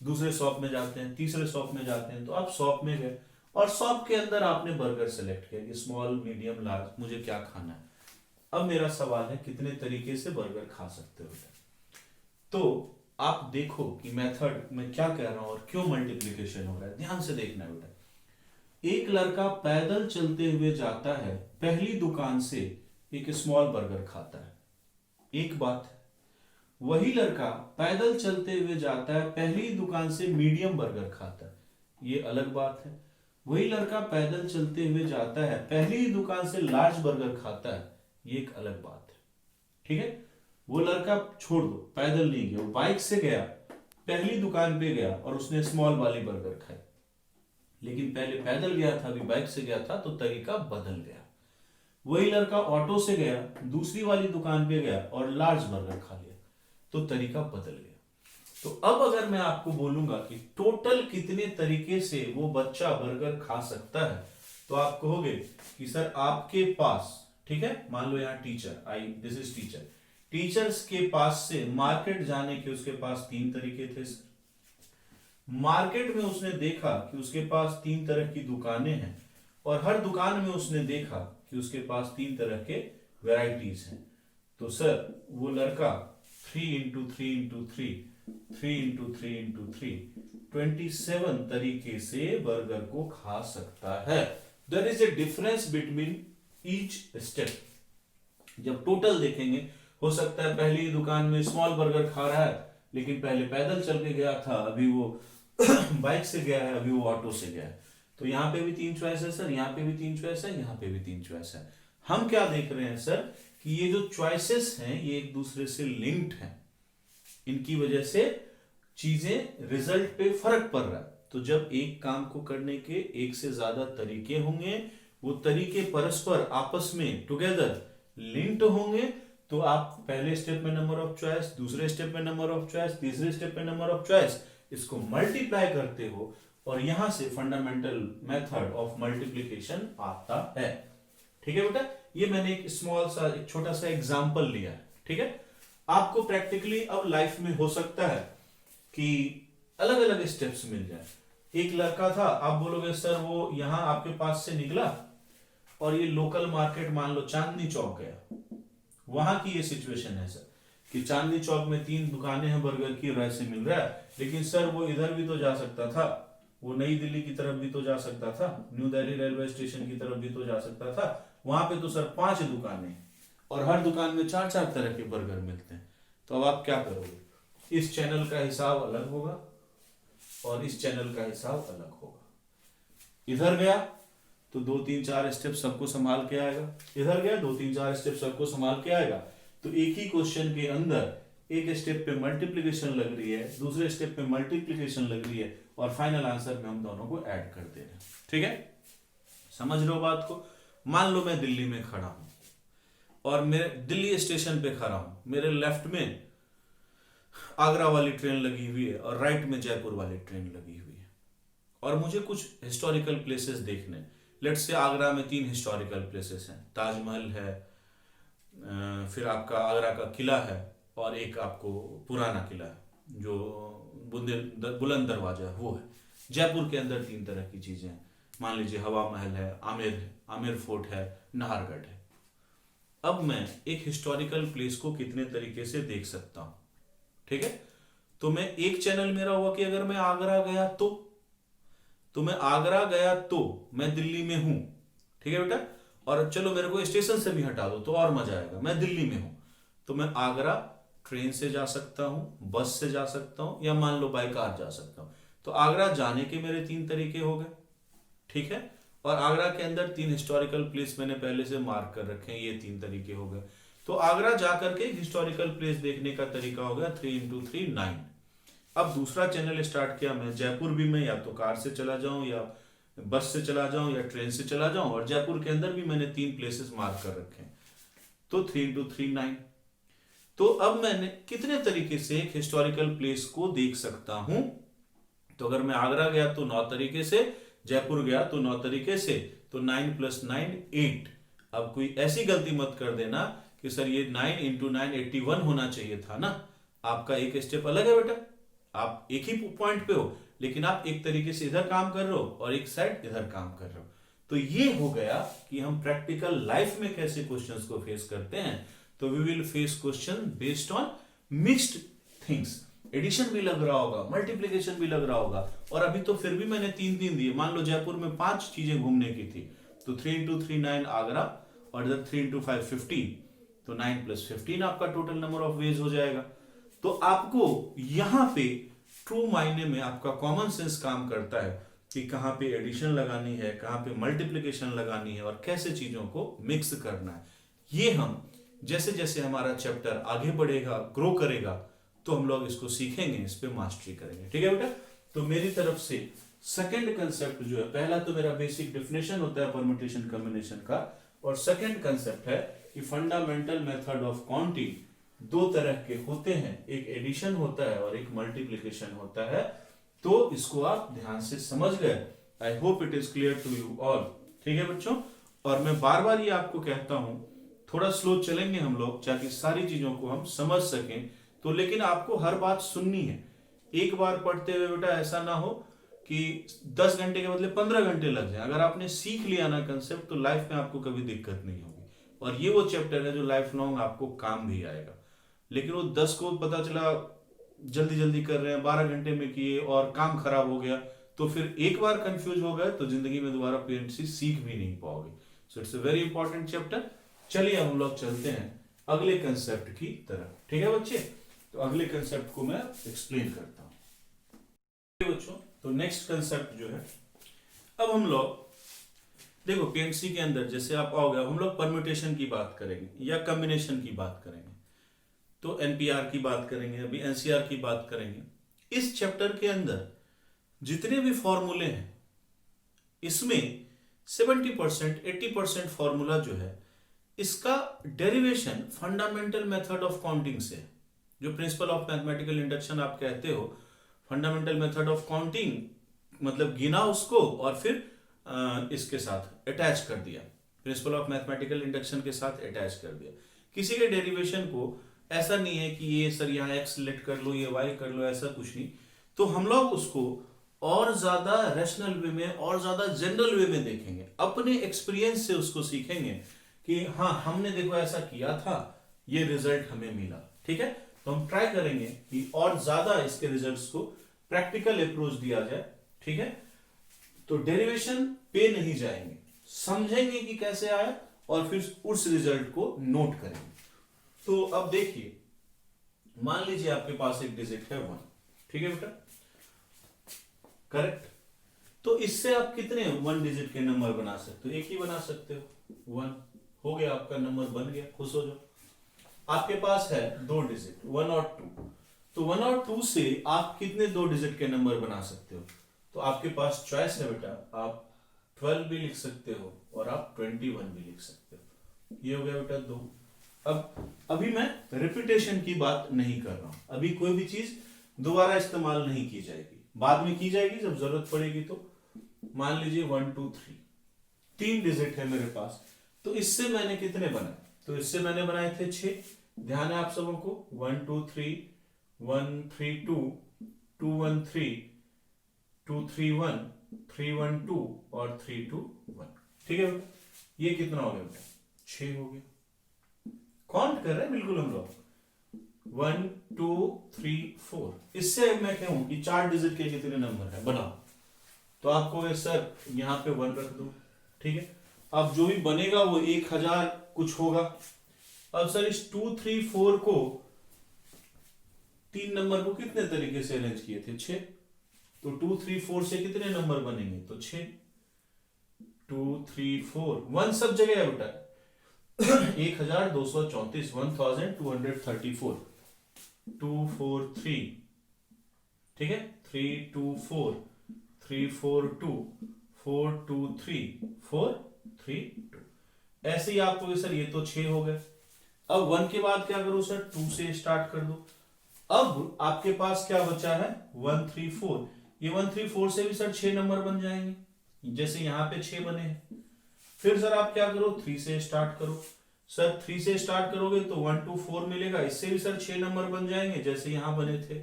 दूसरे शॉप में जाते हैं, तीसरे शॉप में जाते हैं। तो आप शॉप में गए और शॉप के अंदर आपने बर्गर सेलेक्ट किया कि स्मॉल, मीडियम, लार्ज, मुझे क्या खाना है। अब मेरा सवाल है कितने तरीके से बर्गर खा सकते हो। तो आप देखो कि मेथड में क्या कह रहा हूं और क्यों मल्टीप्लिकेशन हो रहा है, ध्यान से देखना बेटा। एक लड़का पैदल चलते हुए जाता है, पहली दुकान से एक स्मॉल बर्गर खाता है, एक बात है। वही लड़का पैदल चलते हुए जाता है, पहली दुकान से मीडियम बर्गर खाता है, ये अलग बात है। वही लड़का पैदल चलते हुए जाता है, पहली ही दुकान से लार्ज बर्गर खाता है, ये एक अलग बात है, ठीक है। वो लड़का छोड़ दो, पैदल नहीं गया, वो बाइक से गया, पहली दुकान पे गया और उसने स्मॉल वाली बर्गर खाई, लेकिन पहले पैदल गया था, अभी बाइक से गया था, तो तरीका बदल गया। वही लड़का ऑटो से गया, दूसरी वाली दुकान पे गया और लार्ज बर्गर खा लिया, तो तरीका बदल गया। तो अब अगर मैं आपको बोलूंगा कि टोटल कितने तरीके से वो बच्चा बर्गर खा सकता है, तो आप कहोगे कि सर आपके पास, ठीक है, मान लो यहाँ teacher, this is teacher, teachers के पास से मार्केट जाने के उसके पास 3 तरीके थे सर। मार्केट में उसने देखा कि उसके पास 3 तरह की दुकानें हैं और हर दुकान में उसने देखा कि उसके पास 3 तरह के वैरायटीज हैं। तो सर वो लड़का 3 इंटू 3 इंटू 3 इंटू 3 इंटू 27 तरीके से बर्गर को खा सकता है। There is a difference between each step. जब टोटल देखेंगे, हो सकता है पहली दुकान में स्मॉल बर्गर खा रहा है, लेकिन पहले पैदल चल के गया था, अभी वो बाइक से गया है, अभी वो ऑटो से गया है। तो यहाँ पे भी 3 चॉइस है सर, यहाँ पे भी 3 चॉइस है, यहाँ पे भी 3 चॉइस है। हम क्या देख रहे हैं सर कि ये जो चॉइसेस हैं ये एक दूसरे से लिंक्ड हैं, इनकी वजह से चीजें रिजल्ट पे फर्क पड़ रहा है। तो जब एक काम को करने के एक से ज्यादा तरीके होंगे, वो तरीके परस्पर आपस में टुगेदर लिंक्ड होंगे, तो आप पहले स्टेप में नंबर ऑफ चॉइस, दूसरे स्टेप में नंबर ऑफ चॉइस, तीसरे स्टेप में नंबर ऑफ चॉइस, इसको मल्टीप्लाई करते हो और यहां से फंडामेंटल मेथड ऑफ मल्टीप्लिकेशन आता है। ठीक है बेटा, ये मैंने एक स्मॉल सा, एक छोटा सा एग्जांपल लिया है। ठीक है, आपको प्रैक्टिकली अब लाइफ में हो सकता है कि अलग अलग स्टेप्स मिल जाए। एक लड़का था, आप बोलोगे सर वो यहां आपके पास से निकला और ये लोकल मार्केट मान लो चांदनी चौक गया, वहां की ये सिचुएशन है सर कि चांदनी चौक में 3 दुकानें हैं बर्गर की, वैसे मिल रहा है, लेकिन सर वो इधर भी तो जा सकता था, वो नई दिल्ली की तरफ भी तो जा सकता था, न्यू दिल्ली रेलवे स्टेशन की तरफ भी तो जा सकता था, वहां पे तो सर 5 दुकानें हैं और हर दुकान में 4-4 तरह के बर्गर मिलते हैं। तो अब आप क्या करोगे? इस चैनल का हिसाब अलग होगा और इस चैनल का हिसाब अलग होगा। इधर गया तो 2-3-4 स्टेप सबको संभाल के आएगा, इधर गया 2-3-4 स्टेप सबको संभाल के आएगा। तो एक ही क्वेश्चन के अंदर एक स्टेप पे मल्टीप्लिकेशन लग रही है, दूसरे स्टेप पे मल्टीप्लिकेशन लग रही है और फाइनल आंसर में हम दोनों को ऐड कर दे रहे हैं। ठीक है, समझ लो बात को। मान लो मैं दिल्ली में खड़ा हूं और मेरे दिल्ली स्टेशन पे खड़ा हूं, मेरे लेफ्ट में आगरा वाली ट्रेन लगी हुई है और राइट में जयपुर वाली ट्रेन लगी हुई है और मुझे कुछ हिस्टोरिकल प्लेसेस देखने। लेट्स से आगरा में 3 हिस्टोरिकल प्लेसेस हैं, ताजमहल है, फिर आपका आगरा का किला है और एक आपको पुराना किला है जो बुलंद दरवाजा है वो है। जयपुर के अंदर 3 तरह की चीजें हैं, मान लीजिए हवा महल है, आमेर फोर्ट है, नाहरगढ़ है। अब मैं एक हिस्टोरिकल प्लेस को कितने तरीके से देख सकता हूं? ठीक है, तो मैं एक चैनल मेरा हुआ कि अगर मैं आगरा गया तो मैं आगरा गया तो मैं दिल्ली में हूं। ठीक है बेटा, और चलो मेरे को स्टेशन से भी हटा दो तो और मजा आएगा, मैं दिल्ली में हूं तो मैं आगरा ट्रेन से जा सकता हूं, बस से जा सकता हूं या मान लो बाय कार जा सकता हूं। तो आगरा जाने के मेरे 3 तरीके हो गए। ठीक है, और आगरा के अंदर 3 हिस्टोरिकल प्लेस मैंने पहले से मार्क कर रखे हैं, ये 3 तरीके हो गए। तो आगरा जाकर के हिस्टोरिकल प्लेस देखने का तरीका हो गया 3 इंटू 3 9। अब दूसरा चैनल स्टार्ट किया मैं, जयपुर भी मैं या तो कार से चला जाऊं या बस से चला जाऊं या ट्रेन से चला जाऊं, और जयपुर के अंदर भी मैंने 3 प्लेसेस मार्क कर रखे हैं, तो 3 इंटू 3 9। तो अब मैंने कितने तरीके से एक हिस्टोरिकल प्लेस को देख सकता हूं? तो अगर मैं आगरा गया तो 9 तरीके से, जयपुर गया तो 9 तरीके से, तो 9 + 9 8। अब कोई ऐसी गलती मत कर देना कि सर ये 9 इंटू 9 81 होना चाहिए था ना। आपका एक स्टेप अलग है बेटा, आप एक ही पॉइंट पे हो लेकिन आप एक तरीके से इधर काम कर रहे हो और एक साइड इधर काम कर रहे हो। तो ये हो गया कि हम प्रैक्टिकल लाइफ में कैसे क्वेश्चंस को फेस करते हैं। तो we will face question based on mixed things, addition भी लग रहा होगा, मल्टीप्लिकेशन भी लग रहा होगा, और अभी तो फिर भी मैंने 3 दिए। मान लो जयपुर में 5 चीजें घूमने की थी, तो 3 इंटू 3 9 आगरा और इधर 3 इंटू 5 15, तो 9 + 15 आपका टोटल नंबर ऑफ वेज हो जाएगा। तो आपको यहां पे ट्रू मायने में आपका कॉमन सेंस काम करता है कि कहां पे एडिशन लगानी है, कहां पे मल्टीप्लिकेशन लगानी है और कैसे चीजों को मिक्स करना है। ये हम जैसे जैसे हमारा चैप्टर आगे बढ़ेगा, ग्रो करेगा, तो हम लोग इसको सीखेंगे, इस पे मास्टरी करेंगे। ठीक है बेटा, तो मेरी तरफ से सेकंड कंसेप्ट जो है, पहला तो मेरा बेसिक डेफिनेशन होता है परम्यूटेशन कॉम्बिनेशन का, और सेकंड कंसेप्ट है कि फंडामेंटल मेथड ऑफ काउंटिंग दो तरह के होते हैं, एक एडिशन होता है और एक मल्टीप्लिकेशन होता है। तो इसको आप ध्यान से समझ गए। I hope it is clear to you all. ठीक है बच्चों, और मैं बार बार ये आपको कहता हूं, थोड़ा स्लो चलेंगे हम लोग ताकि सारी चीजों को हम समझ सकें। तो लेकिन आपको हर बात सुननी है, एक बार पढ़ते हुए बेटा ऐसा ना हो कि 10 घंटे के बदले 15 घंटे लग जाए। अगर आपने सीख लिया ना कंसेप्ट, तो लाइफ में आपको कभी दिक्कत नहीं होगी। और ये वो चैप्टर है जो लाइफ लॉन्ग आपको काम भी आएगा। लेकिन वो 10 को पता चला जल्दी जल्दी कर रहे हैं, 12 घंटे में किए और काम खराब हो गया, तो फिर एक बार कंफ्यूज हो गए तो जिंदगी में दोबारा पीएनसी सीख भी नहीं पाओगे। So it's a very important chapter. चलिए हम लोग चलते हैं अगले कंसेप्ट की तरफ। ठीक है बच्चे, तो अगले कंसेप्ट को मैं एक्सप्लेन करता हूं बच्चों। तो नेक्स्ट कंसेप्ट जो है, अब हम लोग देखो पीएनसी के अंदर जैसे आप आओगे, हम लोग परम्यूटेशन की बात करेंगे या कॉम्बिनेशन की बात करेंगे, तो एनपीआर की बात करेंगे, अभी एनसीआर की बात करेंगे। इस चैप्टर के अंदर जितने भी फॉर्मूले हैं, इसमें 70% 80% फॉर्मूला जो है, इसका derivation fundamental method of counting से, जो प्रिंसिपल ऑफ मैथमेटिकल इंडक्शन आप कहते हो, फंडामेंटल मेथड ऑफ काउंटिंग मतलब गिना उसको और फिर इसके साथ अटैच कर दिया, प्रिंसिपल ऑफ मैथमेटिकल इंडक्शन के साथ अटैच कर दिया। किसी के डेरिवेशन को ऐसा नहीं है कि ये सर यहाँ एक्स सिलेक्ट कर लो, ये वाई कर लो, ऐसा कुछ नहीं। तो हम लोग उसको और ज्यादा रैशनल वे में और ज्यादा जनरल वे में देखेंगे, अपने एक्सपीरियंस से उसको सीखेंगे कि हाँ हमने देखो ऐसा किया था, ये रिजल्ट हमें मिला। ठीक है, तो हम ट्राई करेंगे कि और ज्यादा इसके रिजल्ट्स को प्रैक्टिकल अप्रोच दिया जाए। ठीक है, तो डेरिवेशन पे नहीं जाएंगे, समझेंगे कि कैसे आया और फिर उस रिजल्ट को नोट करेंगे। तो अब देखिए, मान लीजिए आपके पास एक डिजिट है 1, ठीक है बेटा, करेक्ट। तो इससे आप कितने 1 डिजिट के नंबर बना सकते हो? एक ही बना सकते हो, 1 हो गया, आपका नंबर बन गया, खुश हो जाओ। आपके पास है 2 डिजिट 1 और 2, तो 1 और 2 से आप कितने 2 डिजिट के नंबर बना सकते हो? तो आपके पास चॉइस है बेटा, आप 12 भी लिख सकते हो और आप 21 भी लिख सकते हो। ये हो गया बेटा 2। अब अभी मैं रिपीटेशन की बात नहीं कर रहा हूं, अभी कोई भी चीज दोबारा इस्तेमाल नहीं की जाएगी, बाद में की जाएगी जब जरूरत पड़ेगी। तो मान लीजिए 1 2 3 3 डिजिट है मेरे पास, तो इससे मैंने कितने बनाए? तो इससे मैंने बनाए थे 6। ध्यान है आप सबों को, 1 2 3 1 3 2 2 1 3 2 3 1 3 1 2 और 3 2 1। ठीक है बेटा, ये कितना हो गया बेटा? 6 हो गया। काउंट कर रहे हैं बिल्कुल हम लोग, 1 2 3 4। इससे मैं कहूं कि 4 डिजिट के कितने नंबर है बनाओ, तो आपको सर यहां पे 1 रख दो। ठीक है, अब जो भी बनेगा वो 1000 कुछ होगा। अब सर इस 2 3 4 को 3 नंबर को कितने तरीके से अरेंज किए थे? 6। तो 2 3 4 से कितने नंबर बनेंगे? तो 6। 2 3 4 1 सब जगह है बेटा, 1234 1234 2 4 3। ठीक है, 3 2 4 3 4 2 4 2 3 4 3 2। ऐसे ही आपको सर ये तो 6 हो गए। अब 1 के बाद क्या करो सर? 2 से स्टार्ट कर दो। अब आपके पास क्या बचा है? 1 3 4। ये 1 3 4 से भी सर 6 नंबर बन जाएंगे, जैसे यहां पे 6 बने हैं। फिर सर आप क्या करो? 3 से स्टार्ट करो। सर 3 से स्टार्ट करोगे तो 1 2 4 मिलेगा, इससे भी सर 6 नंबर बन जाएंगे जैसे यहां बने थे।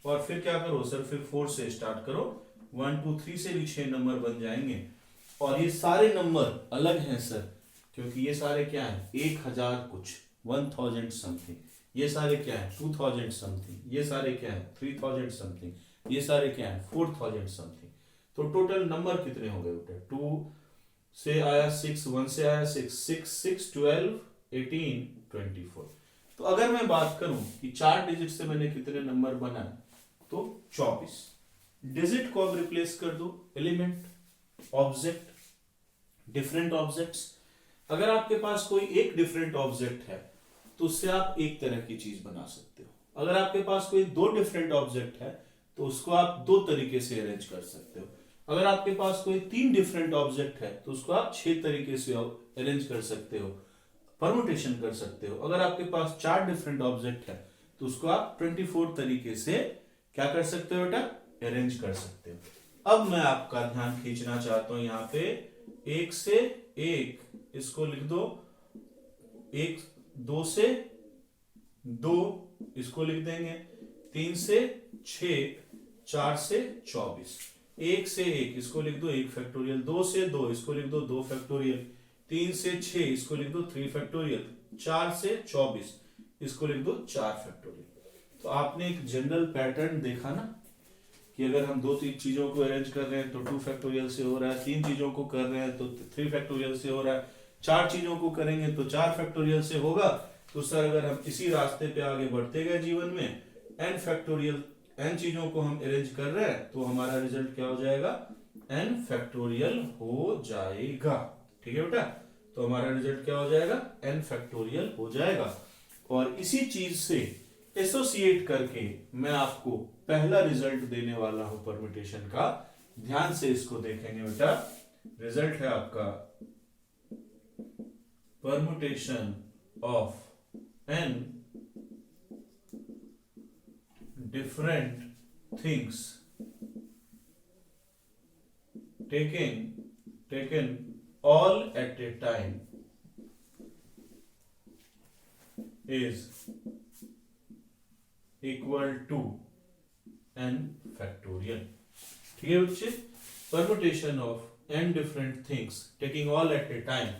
और फिर क्या करो सर? फिर 4 से स्टार्ट करो, 1 2 3 से भी 6 नंबर बन जाएंगे। और ये सारे नंबर अलग हैं सर, क्योंकि ये सारे क्या है? 1000 कुछ, 1000 समथिंग। ये सारे क्या है? 2000 समथिंग। ये सारे क्या है? 3000 समथिंग। ये सारे क्या है? 4000 समथिंग। तो टोटल नंबर कितने हो गए बेटा? 2 से आया 6, 1 से आया 6 6 6 12 18 24। तो अगर मैं बात करूं कि 4 डिजिट से मैंने कितने नंबर बनाए, तो 24। डिजिट को अब रिप्लेस कर दो, एलिमेंट, ऑब्जेक्ट, डिफरेंट ऑब्जेक्ट्स। अगर आपके पास कोई एक डिफरेंट ऑब्जेक्ट है तो उससे आप एक तरह की चीज बना सकते हो। अगर आपके पास कोई दो डिफरेंट ऑब्जेक्ट है तो उसको आप दो तरीके से अरेंज कर सकते हो। अगर आपके पास कोई तीन डिफरेंट ऑब्जेक्ट है तो उसको आप 6 तरीके से अरेंज कर सकते हो, परमुटेशन कर सकते हो। अगर आपके पास 4 डिफरेंट ऑब्जेक्ट है तो उसको आप 24 तरीके से क्या कर सकते हो बेटा, अरेंज कर सकते हो। अब मैं आपका ध्यान खींचना चाहता हूं यहाँ पे, 1 से 1 इसको लिख दो, 1 2 से 2 इसको लिख देंगे, 3 से 6, 4 से 24, 1 से 1 इसको लिख दो 1 फैक्टोरियल, 2 से 2 इसको लिख दो 2 फैक्टोरियल, 3 से 6 इसको लिख दो 3 फैक्टोरियल, 4 से 24 इसको लिख दो 4 फैक्टोरियल। तो आपने एक जनरल पैटर्न देखा ना कि अगर हम दो तीन चीजों को अरेंज कर रहे हैं तो 2 फैक्टोरियल से हो रहा है, 3 चीजों को कर रहे हैं तो 3 फैक्टोरियल से हो रहा है, 4 चीजों को करेंगे तो 4 फैक्टोरियल से होगा। तो सर अगर हम इसी रास्ते पे आगे बढ़ते गए जीवन में, n फैक्टोरियल n चीजों को हम अरेंज कर रहे हैं तो हमारा रिजल्ट क्या हो जाएगा, n फैक्टोरियल हो जाएगा। ठीक है बेटा, तो हमारा रिजल्ट क्या हो जाएगा, n फैक्टोरियल हो जाएगा। और इसी चीज से एसोसिएट करके मैं आपको पहला रिजल्ट देने वाला हूं परम्यूटेशन का। ध्यान से इसको देखेंगे बेटा, रिजल्ट है आपका permutation of n different things taken all at a time is equal to n factorial। ठीक है बच्चे, permutation of n different things taking all at a time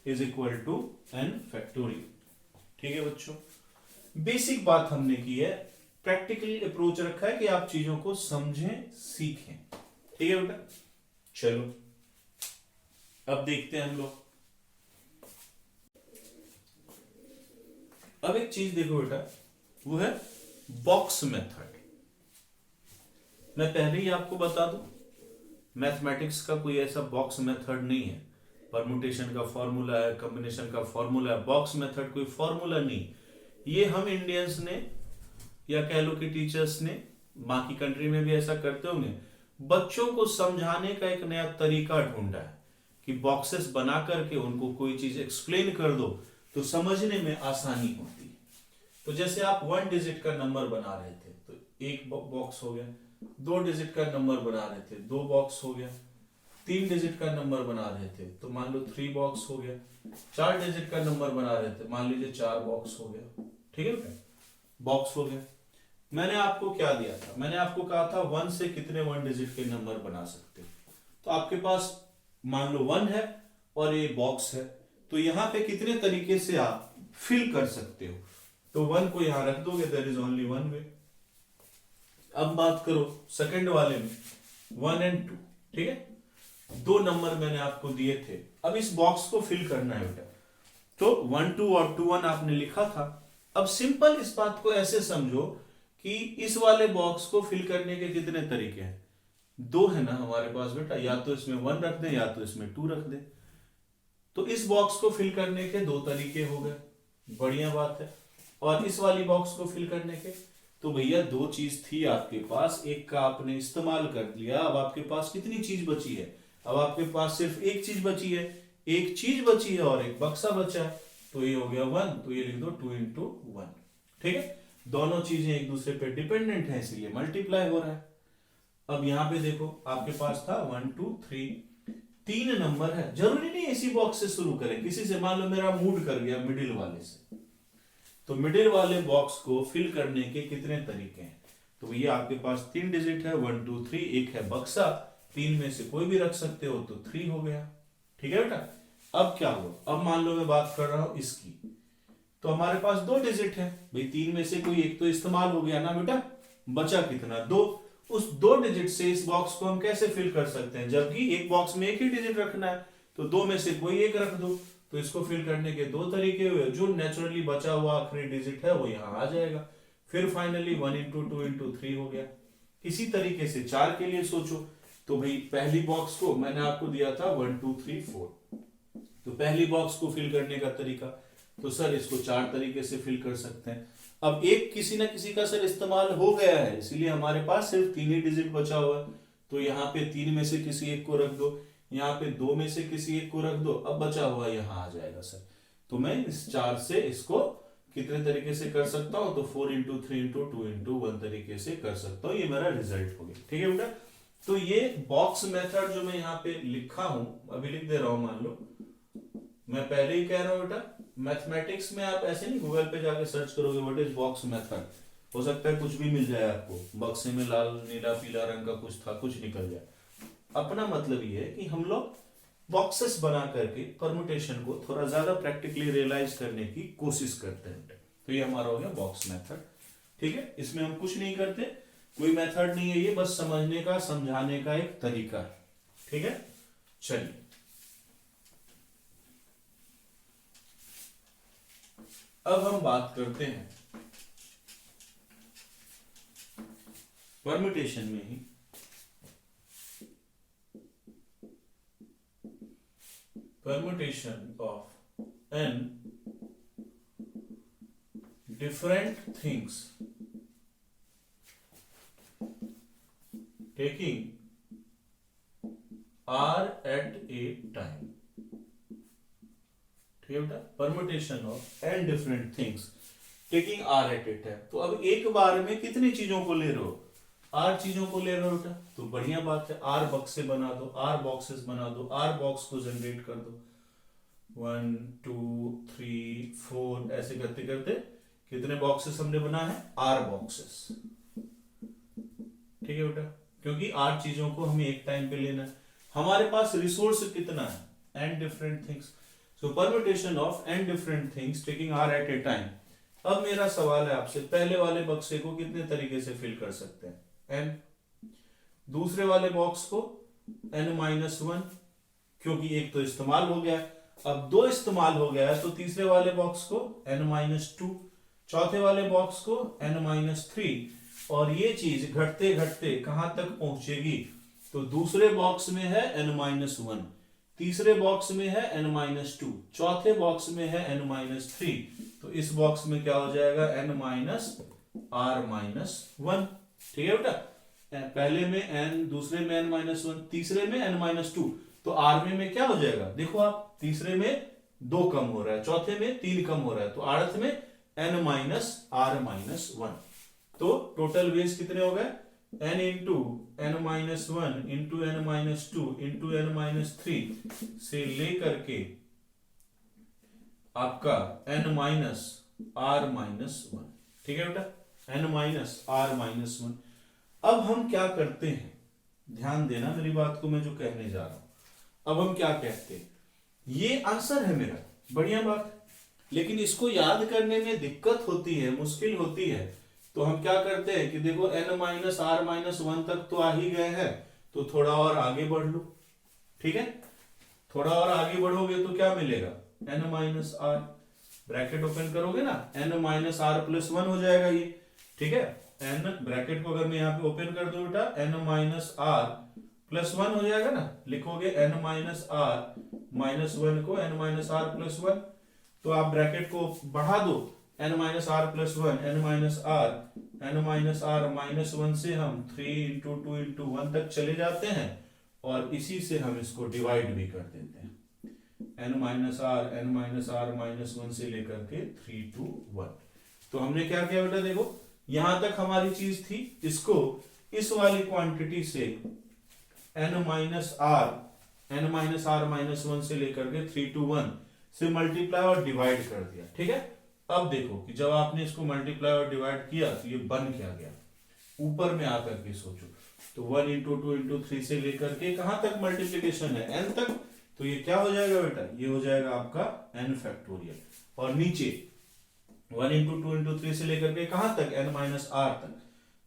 is equal to n factorial। ठीक है बच्चों, basic बात हमने की है, प्रैक्टिकल अप्रोच रखा है कि आप चीजों को समझें सीखें। ठीक है बेटा, चलो अब देखते हैं हम लोग। अब एक चीज देखो बेटा, वो है बॉक्स मेथड। मैं पहले ही आपको बता दूं, मैथमेटिक्स का कोई ऐसा बॉक्स मेथड नहीं है। परम्यूटेशन का फॉर्मूला है, कॉम्बिनेशन का फॉर्मूला है, बॉक्स मेथड कोई फॉर्मूला नहीं। ये हम इंडियंस ने या कह लो कि टीचर्स ने, बाकी कंट्री में भी ऐसा करते होंगे, बच्चों को समझाने का एक नया तरीका ढूंढा है कि बॉक्सेस बना करके उनको कोई चीज एक्सप्लेन कर दो तो समझने में आसानी होती है। तो जैसे आप 1 डिजिट का नंबर बना रहे थे तो 1 बॉक्स हो गया, 2 डिजिट का नंबर बना रहे थे 2 बॉक्स हो गया, 3 डिजिट का नंबर बना रहे थे तो मान लो 3 बॉक्स हो गया, 4 डिजिट का नंबर बना रहे थे मान लीजिए 4 बॉक्स हो गया। ठीक है बेटा, बॉक्स हो गया। मैंने आपको क्या दिया था, मैंने आपको कहा था 1 से कितने 1 डिजिट के नंबर बना सकते हो। तो आपके पास मान लो 1 है और ये बॉक्स है, तो यहां पे कितने तरीके से आप फिल कर सकते हो। तो 1 को यहां रख दोगे, देयर इज ओनली 1 वे। अब बात करो सेकंड वाले में, 1 और 2। ठीक है, 2 नंबर मैंने आपको दिए थे, अब इस बॉक्स को फिल करना है बेटा। तो 1 2 और 2 1 आपने लिखा था। अब सिंपल इस बात को ऐसे समझो कि इस वाले बॉक्स को फिल करने के कितने तरीके हैं, 2 है ना हमारे पास बेटा, या तो इसमें 1 रख दे या तो इसमें 2 रख दे। तो इस बॉक्स को फिल करने के 2 तरीके हो गए, बढ़िया बात है। और इस वाली बॉक्स को फिल करने के, तो भैया 2 चीज थी आपके पास, एक का आपने इस्तेमाल कर लिया। अब आपके पास कितनी चीज बची है, अब आपके पास सिर्फ एक चीज बची है, एक चीज बची है और एक बक्सा बचा है। तो ये हो गया 1, तो ये लिख दो 2 into 1। ठीक है, दोनों चीजें एक दूसरे पे डिपेंडेंट है इसलिए मल्टीप्लाई हो रहा है। अब यहां पे देखो आपके पास था 1 2 3, 3 नंबर है। जरूरी नहीं इसी बॉक्स से शुरू करें, किसी से मान लो मेरा मूड कर गया मिडिल वाले से, तो मिडिल वाले बॉक्स को फिल करने के कितने तरीके हैं। तो ये आपके पास 3 डिजिट है, 1 2 3, एक है बक्सा, 3 में से कोई भी रख सकते हो, तो 3 हो गया। ठीक है बेटा, अब क्या हुआ, अब मान लो मैं बात कर रहा हूं इसकी, तो हमारे पास 2 डिजिट है भाई, 3 में से कोई एक तो इस्तेमाल हो गया ना बेटा, बचा कितना 2। उस 2 डिजिट से इस बॉक्स को हम कैसे फिल कर सकते हैं, जबकि एक बॉक्स में एक ही डिजिट रखना है, तो 2 में से कोई एक रख दो। तो इसको फिल करने के 2 तरीके हुए, जो नेचुरली बचा हुआ आखिरी डिजिट है वो यहाँ आ जाएगा। फिर फाइनली 1 into 2 into 3 हो गया। इसी तरीके से 4 के लिए सोचो, तो भाई पहली बॉक्स को मैंने आपको दिया था 1 2 3 4, तो पहली बॉक्स को फिल करने का तरीका, तो सर इसको 4 तरीके से फिल कर सकते हैं। अब एक किसी ना किसी का सर इस्तेमाल हो गया है, इसीलिए हमारे पास सिर्फ 3 ही डिजिट बचा हुआ है। तो यहाँ पे 3 में से किसी एक को रख दो, यहाँ पे 2 में से किसी एक को रख दो, अब बचा हुआ यहाँ आ जाएगा सर। तो मैं इस 4 से इसको कितने तरीके से कर सकता हूं, तो 4 इंटू 3 इंटू 2 इंटू 1 तरीके से कर सकता हूं। ये मेरा रिजल्ट हो गया, ठीक है बेटा। तो ये बॉक्स मेथड जो मैं यहाँ पे लिखा हूं, अभी लिख दे रहा हूं, मान लो मैं पहले ही कह रहा हूं बेटा, मैथमेटिक्स में आप ऐसे नहीं गूगल पे जाके सर्च करोगे व्हाट इज बॉक्स मेथड, हो सकता है कुछ भी मिल जाए आपको, बक्से में लाल नीला पीला रंग का कुछ था, कुछ निकल जाए। अपना मतलब ये है कि हम लोग बॉक्सेस बना करके परमुटेशन को थोड़ा ज्यादा प्रैक्टिकली रियलाइज करने की कोशिश करते हैं। तो ये हमारा हो गया बॉक्स मेथड, ठीक है। इसमें हम कुछ नहीं करते, कोई मेथड नहीं है, ये बस समझने का समझाने का एक तरीका है, ठीक है। चलिए अब हम बात करते हैं परमुटेशन में ही permutation of n different things taking r at a time, ठीक है बेटा। permutation of n different things taking r at a time, तो अब एक बार में कितनी चीजों को ले रहे हो, r चीजों को ले रहे हो बेटा, तो बढ़िया बात है, r बक्से बना दो, r बॉक्सेस बना दो, r बॉक्स को जनरेट कर दो, 1 2 3 4 ऐसे करते करते कितने बॉक्सेस हमने बना है, r बॉक्सेस, ठीक है बेटा। क्योंकि r चीजों को हमें एक टाइम पे लेना है, हमारे पास रिसोर्स कितना है, n different things, so permutation of n different things taking r at a time. अब मेरा सवाल है आपसे, पहले वाले बक्से को कितने तरीके से फिल कर सकते हैं, n, दूसरे वाले बॉक्स को n-1, क्योंकि एक तो इस्तेमाल हो गया, अब 2 इस्तेमाल हो गया है, तो तीसरे वाले बॉक्स को n-2, चौथे वाले बॉक्स को n-3, और ये चीज घटते घटते कहां तक पहुंचेगी, तो दूसरे बॉक्स में है n-1, तीसरे बॉक्स में है n-2, चौथे बॉक्स में है n-3, तो इस बॉक्स में क्या हो जाएगा, n-r-1, ठीक है बेटा। पहले में n, दूसरे में n-1, तीसरे में n-2, तो r में क्या हो जाएगा, देखो आप, तीसरे में 2 कम हो रहा है, चौथे में 3 कम हो रहा है, तो आर्थ में n-r-1, तो टोटल वेज कितने हो गए, n into n-1 into n-2 into n-3 से लेकर के आपका n-r-1, ठीक है बेटा, n-r-1। अब हम क्या करते हैं, ध्यान देना मेरी बात को, मैं जो कहने जा रहा हूं, अब हम क्या कहते हैं, ये आंसर है मेरा, बढ़िया बात, लेकिन इसको याद करने में दिक्कत होती है, मुश्किल होती है, तो हम क्या करते हैं कि देखो n-r-1 तक तो आ ही गए हैं, तो थोड़ा और आगे बढ़ लो, ठीक है, थोड़ा और आगे बढ़ोगे तो क्या मिलेगा, n-r, ब्रैकेट ओपन करोगे ना, n-r+1 हो जाएगा ये, ठीक है, n ब्रैकेट को अगर मैं यहाँ पे ओपन कर दूं बेटा, n-r+1 हो जाएगा ना, लिखोगे n-r-1 को n-r+1, तो आप ब्रैकेट को बढ़ा दो, n-r+1 n-r-1 से हम 3 इंटू 2 इंटू 1 तक चले जाते हैं, और इसी से हम इसको डिवाइड भी कर देते हैं, n-r-1 से लेकर के 3 to 1। तो हमने क्या किया बेटा, देखो यहां तक हमारी चीज थी, इसको इस वाली क्वांटिटी से n-r-1 से लेकर के 3 to 1 से मल्टीप्लाई और डिवाइड कर दिया, ठीक है। अब देखो कि जब आपने इसको मल्टीप्लाई और डिवाइड किया तो ये बन क्या गया, ऊपर में आकर के सोचो, तो 1 इंटू 2 इंटू 3 से लेकर के कहां तक मल्टीप्लीकेशन है, n तक, तो ये क्या हो जाएगा बेटा, ये हो जाएगा आपका n फैक्टोरियल, और नीचे 1 इंटू 2 इंटू 3 से लेकर के कहां तक, n-r तक,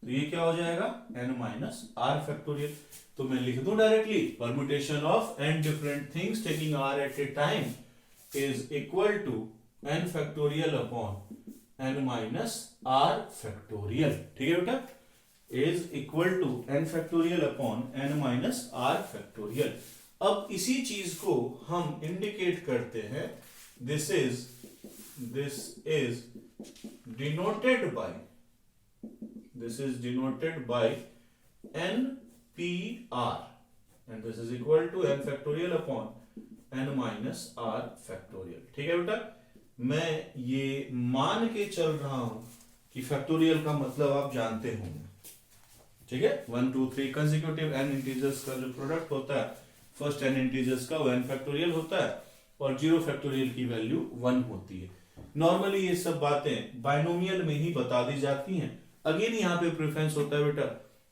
तो ये क्या हो जाएगा, n-r फैक्टोरियल। तो मैं लिख दूं directly, permutation of n different things taking r at a time is equal to n factorial upon n-r factorial, ठीक है बेटा, is equal to n factorial upon n-r factorial. अब इसी चीज को हम इंडिकेट करते हैं, this is denoted by, this is denoted by NPR and this is equal to n factorial upon n minus r factorial। ठीक है बेटा, मैं ये मान के चल रहा हूं कि फैक्टोरियल का मतलब आप जानते होंगे। ठीक है, 1 2 3 कंसेक्यूटिव n इंटीजर्स का जो प्रोडक्ट होता है फर्स्ट n इंटीजर्स का, वो n फैक्टोरियल होता है और 0 फैक्टोरियल की वैल्यू 1 होती है। नॉर्मली ये सब बातें बाइनोमियल में ही बता दी जाती हैं। अगेन यहाँ पे प्रेफरेंस होता है बेटा,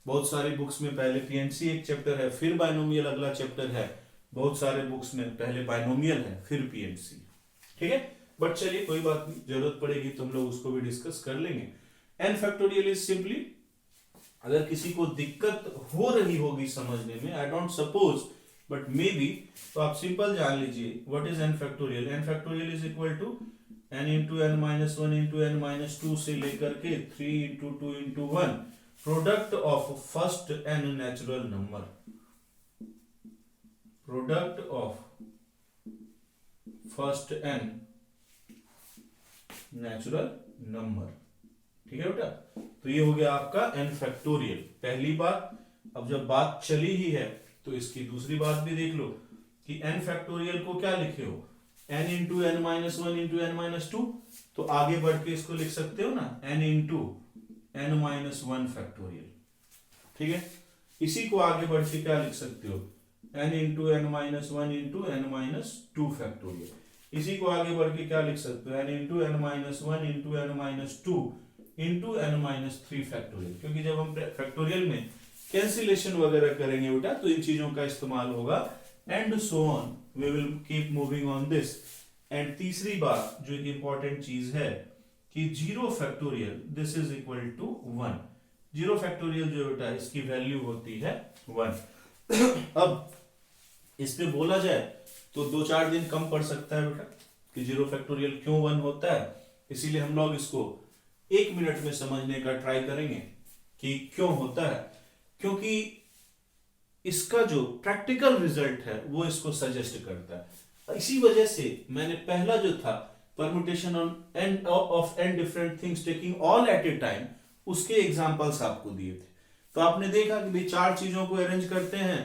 बहुत सारी बुक्स में पहले पीएनसी एक चैप्टर है, फिर बाइनोमियल अगला चैप्टर है। बहुत सारे बुक्स में पहले बाइनोमियल है फिर पीएनसी। ठीक है, बट चलिए कोई बात नहीं, जरूरत पड़ेगी तो हम लोग उसको भी डिस्कस कर लेंगे। एन फैक्टोरियल इज सिंपली, अगर किसी को दिक्कत हो रही होगी समझने में, I don't suppose but maybe, तो आप सिंपल जान लीजिए what is n factorial. N factorial is equal to n into n minus one into n minus two से लेकर के 3 into 2 into 1 product of first n natural number, product of first n natural number. ठीक है बेटा, तो ये हो गया आपका n फैक्टोरियल, पहली बात। अब जब बात चली ही है तो इसकी दूसरी बात भी देख लो कि n फैक्टोरियल को क्या लिखे हो, n into n minus one into n minus two, तो आगे बढ़ के इसको लिख सकते हो ना n into n minus one factorial. ठीक है, इसी को आगे बढ़ के क्या लिख सकते हो, n into n minus one into n minus two factorial. इसी को आगे बढ़ के क्या लिख सकते हो, n into n minus one into n minus two into n minus three factorial. क्योंकि जब हम फैक्टोरियल में कैंसिलेशन वगैरह करेंगे बेटा तो इन चीजों का इस्तेमाल होगा, and so on, we will keep moving on this. And तीसरी बात जो एक इंपॉर्टेंट चीज है कि 0 factorial this is equal to 1। 0 factorial जो बेटा इसकी वैल्यू होती है 1। अब इस पे बोला जाए तो 2-4 दिन कम पड़ सकता है बेटा कि 0 फैक्टोरियल क्यों 1 होता है, इसीलिए हम लोग इसको 1 मिनट में समझने का ट्राई करेंगे कि क्यों होता है। क्योंकि इसका जो प्रैक्टिकल रिजल्ट है वो इसको सजेस्ट करता है। इसी वजह से मैंने पहला जो था permutation on and of n different things taking all at a time, उसके एग्जांपल्स आपको दिए थे। तो आपने देखा कि भाई 4 चीजों को अरेंज करते हैं,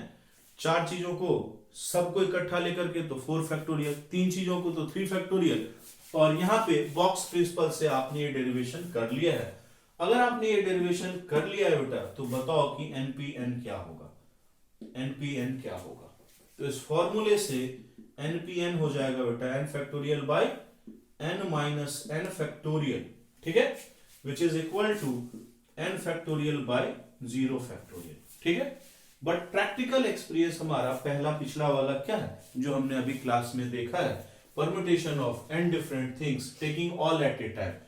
4 चीजों को सबको इकट्ठा लेकर के तो 4 फैक्टोरियल, 3 चीजों को तो 3 फैक्टोरियल। और यहाँ पे बॉक्स प्रिंसिपल से आपने ये डेरिवेशन कर लिया है। अगर आपने ये डेरिवेशन कर लिया है बेटा तो बताओ कि NPN क्या होगा, NPN क्या होगा। तो इस फॉर्मूले से NPN हो जाएगा बेटा n factorial by n minus n factorial. ठीक है, which is equal to n factorial by 0 factorial. ठीक है, बट प्रैक्टिकल एक्सपीरियंस हमारा पहला पिछला वाला क्या है जो हमने अभी क्लास में देखा है, permutation of n different things taking all at a time.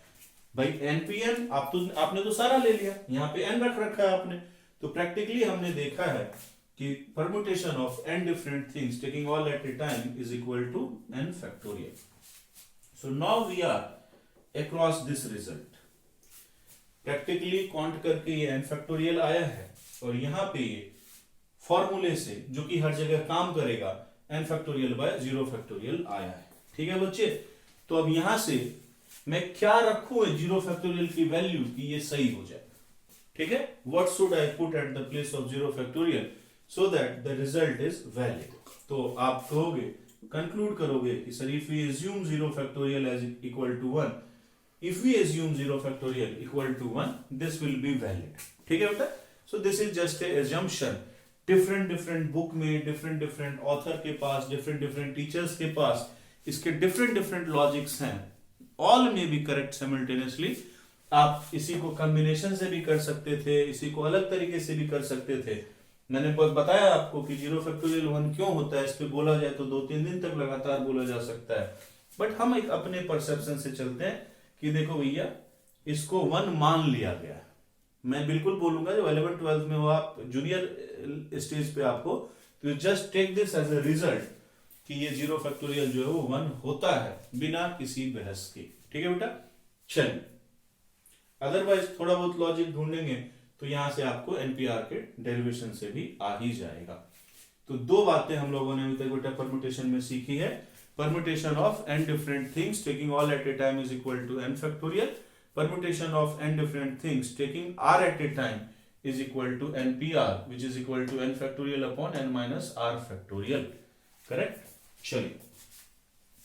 भाई NPN आपने तो सारा ले लिया, यहाँ पे n रख रखा है आपने, तो प्रैक्टिकली हमने देखा है कि permutation of n different things taking all at a time is equal to n factorial. So now we are across this result. Practically count करके ये n factorial आया है और यहाँ पे ये फॉर्मूले से जो कि हर जगह काम करेगा n factorial by 0 factorial आया है। ठीक है बच्चे, तो अब यहाँ से मैं क्या रखूं 0 फैक्टोरियल की वैल्यू कि ये सही हो जाए। ठीक है, what should I put at the place of 0 factorial so that the result is valid. तो आप कहोगे, कंक्लूड करोगे कि sir if we assume 0 factorial as equal to 1, if we assume 0 factorial equal to 1, this will be valid. ठीक है बेटा, so this is just a assumption. Different book में different author के पास, डिफरेंट टीचर्स के पास इसके डिफरेंट लॉजिक्स हैं, ऑल में बी करेक्ट साइमल्टेनियसली। आप इसी को कॉम्बिनेशन से भी कर सकते थे, इसी को अलग तरीके से भी कर सकते थे। मैंने बताया आपको कि 0 फैक्टोरियल 1 क्यों होता है, इस पे बोला जाए तो 2-3 दिन तक लगातार बोला जा सकता है, बट हम एक अपने परसेप्शन से चलते हैं कि देखो भैया इसको 1 मान लिया गया। मैं बिल्कुल बोलूंगा जो 11th-12th में हो आप, जूनियर स्टेज पे आपको, तो just take this as a result कि ये 0 फैक्टोरियल जो है वो 1 होता है बिना किसी बहस के। ठीक है बेटा, चलिए अदरवाइज थोड़ा बहुत लॉजिक ढूंढेंगे तो यहां से आपको NPR के डेरिवेशन से भी आ ही जाएगा। तो 2 बातें हम लोगों ने अभी तक बेटा परम्यूटेशन में सीखी है। Permutation of n different things taking all at a time is equal to n factorial. permutation of n different things taking r at a time is equal to npr, which is equal to n factorial upon n minus r factorial. Correct? चलिए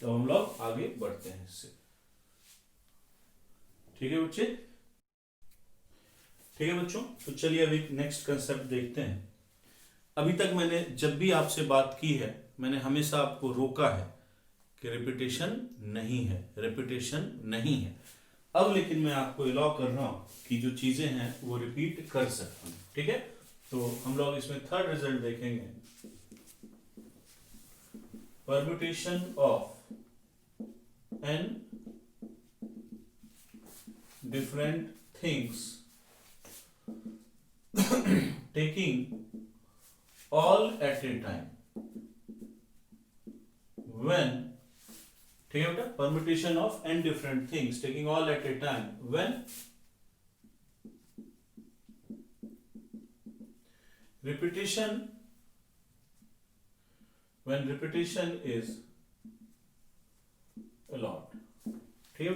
तो हम लोग आगे बढ़ते हैं इससे. ठीक है बच्चे? ठीक है बच्चों, तो चलिए अभी नेक्स्ट कंसेप्ट देखते हैं. अभी तक मैंने जब भी आपसे बात की है, मैंने हमेशा आपको रोका है कि रिपीटेशन नहीं है, रिपीटेशन नहीं है. अब लेकिन मैं आपको अलाउ कर रहा हूं कि जो चीजें हैं वो रिपीट कर सकते हैं. ठीक है, तो हम लोग इसमें थर्ड रिजल्ट देखेंगे. Permutation of n different things taking all at a time when, ठीक है बेटा, permutation of n different things taking all at a time when repetition is allowed. ठीक है,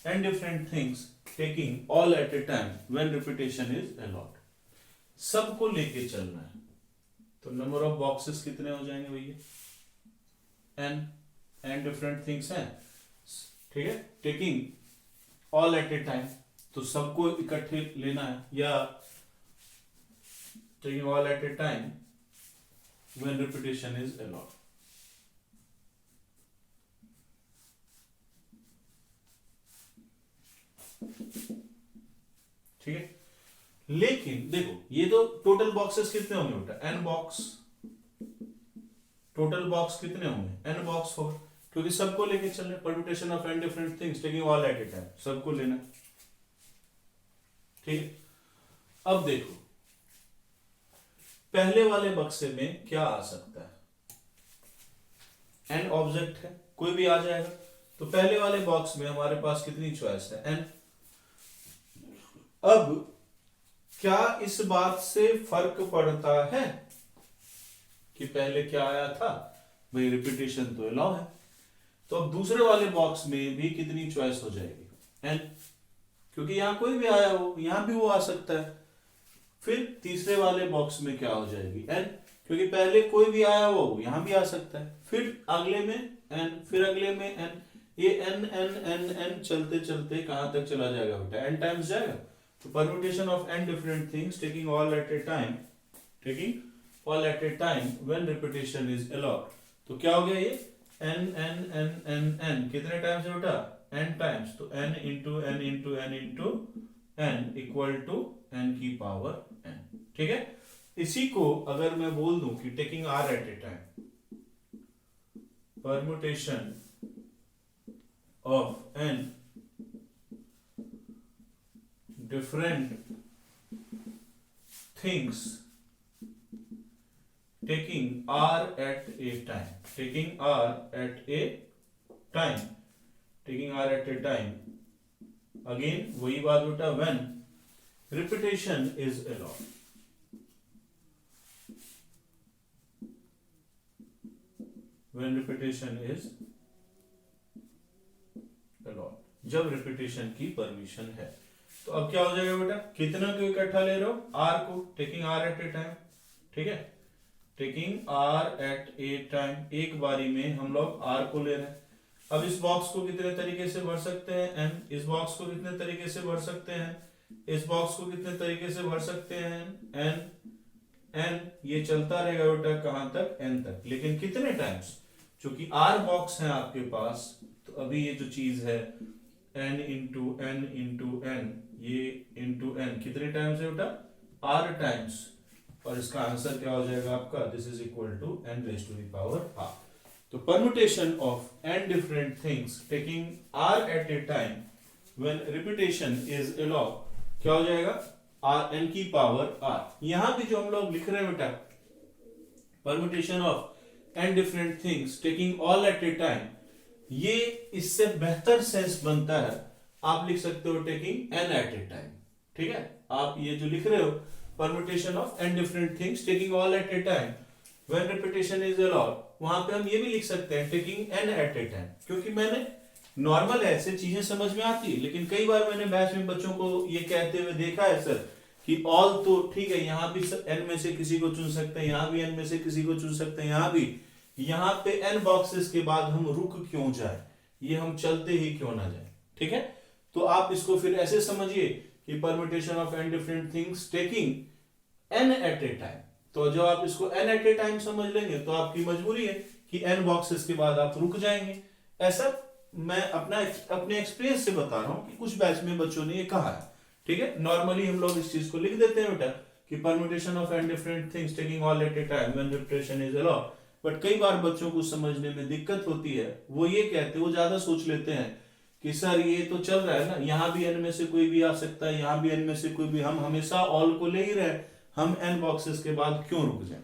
n different things taking all at a time when repetition is allowed. सबको लेके चलना है, तो नंबर ऑफ बॉक्सेस कितने हो जाएंगे भैया? n डिफरेंट थिंग्स हैं. ठीक है, taking all at a time, तो सबको इकट्ठे लेना है, या taking all at a time when repetition is allowed. ठीक है, लेकिन देखो ये तो टोटल बॉक्सेस कितने होंगे बेटा? n box. टोटल बॉक्स कितने होंगे? n बॉक्स होगा, क्योंकि सबको लेके चल रहे. Permutation of n different things taking all at a time, सबको लेना. ठीक है, अब देखो पहले वाले बक्से में क्या आ सकता है? n ऑब्जेक्ट है, कोई भी आ जाएगा. तो पहले वाले बॉक्स में हमारे पास कितनी चॉइस है? n. अब क्या इस बात से फर्क पड़ता है कि पहले क्या आया था? भाई रिपीटेशन तो अलाउ है. तो अब दूसरे वाले बॉक्स में भी कितनी चॉइस हो जाएगी? n, क्योंकि यहां कोई भी आया हो, यहां भी वो आ सकता है. फिर तीसरे वाले बॉक्स में क्या हो जाएगी? n, क्योंकि पहले कोई भी आया हो, यहां भी आ सकता है. फिर अगले में n, फिर अगले में n. ये n n n n चलते चलते कहां तक चला जाएगा बेटा? n टाइम्स जाएगा. तो permutation of n different things taking all at a time, taking all at a time when repetition is allowed. तो क्या हो गया ये? n n n n n कितने टाइम्स है बेटा? n times. तो n into n into n into n equal to n की पावर n. ठीक है, इसी को अगर मैं बोल दूं कि taking r at a time, permutation of n different things taking r at a time, taking r at a time, taking r at a time. Again वही बात बेटा, when repetition is allowed. When repetition is allowed, जब repetition की permission है. तो अब क्या हो जाएगा बेटा? कितना को इकट्ठा ले रहे हो? r को, taking r at a time. ठीक है, taking r at a time, एक बारी में हम लोग r को ले रहे हैं. अब इस बॉक्स को कितने तरीके से भर सकते हैं? n. इस बॉक्स को कितने तरीके से भर सकते हैं? इस बॉक्स को कितने तरीके से भर सकते हैं? n. n ये चलता रहेगा बेटा कहां तक? n तक. लेकिन कितने टाइम्स? चूंकि r बॉक्स है आपके पास, तो अभी ये जो चीज है n into n into n, ये इंटू n कितने टाइम्स है बेटा? r times. और इसका आंसर क्या हो जाएगा आपका? This is equal to n raise to the power r. तो permutation of n different things taking r at a time when repetition is allowed, क्या हो जाएगा? r n की पावर r. यहां भी जो हम लोग लिख रहे हैं बेटा, permutation of n different things taking all at a time, ये इससे बेहतर सेंस बनता है. आप लिख सकते हो taking n at a time. ठीक है, आप ये जो लिख रहे हो permutation of n different things taking all at a time when repetition is allowed, वहां पे हम ये भी लिख सकते हैं taking n at a time, क्योंकि मैंने नॉर्मल है, ऐसे चीजें समझ में आती है, लेकिन कई बार मैंने बैच में बच्चों को ये कहते हुए देखा है सर कि ऑल तो ठीक है, यहाँ भी n में से किसी को चुन सकते हैं, यहाँ भी n में से किसी को चुन सकते हैं, यहाँ भी, यहाँ पे n बॉक्सेस के बाद हम रुक क्यों जाए, ये हम चलते ही क्यों ना जाए। ठीक है, तो आप इसको फिर ऐसे समझिए कि permutation of n different things taking n at a time. तो जब आप इसको n एट ए टाइम समझ लेंगे तो आपकी मजबूरी है कि n बॉक्सेस के बाद आप रुक जाएंगे। ऐसा मैं अपने एक्सपीरियंस से बता रहा हूं कि कुछ बैच में बच्चों ने ये कहा है। ठीक है, नॉर्मली हम लोग इस चीज को लिख देते हैं बेटा कि permutation of n different things taking all at a time when repetition is allowed. But कई बार बच्चों को समझने में दिक्कत होती है, वो ये कहते, वो ज्यादा सोच लेते हैं कि सर ये तो चल रहा है ना, यहाँ भी n में से कोई भी आ सकता है, यहाँ भी n में से कोई भी, हम हमेशा ऑल को ले ही रहे, हम n बॉक्सेस के बाद क्यों रुक जाए।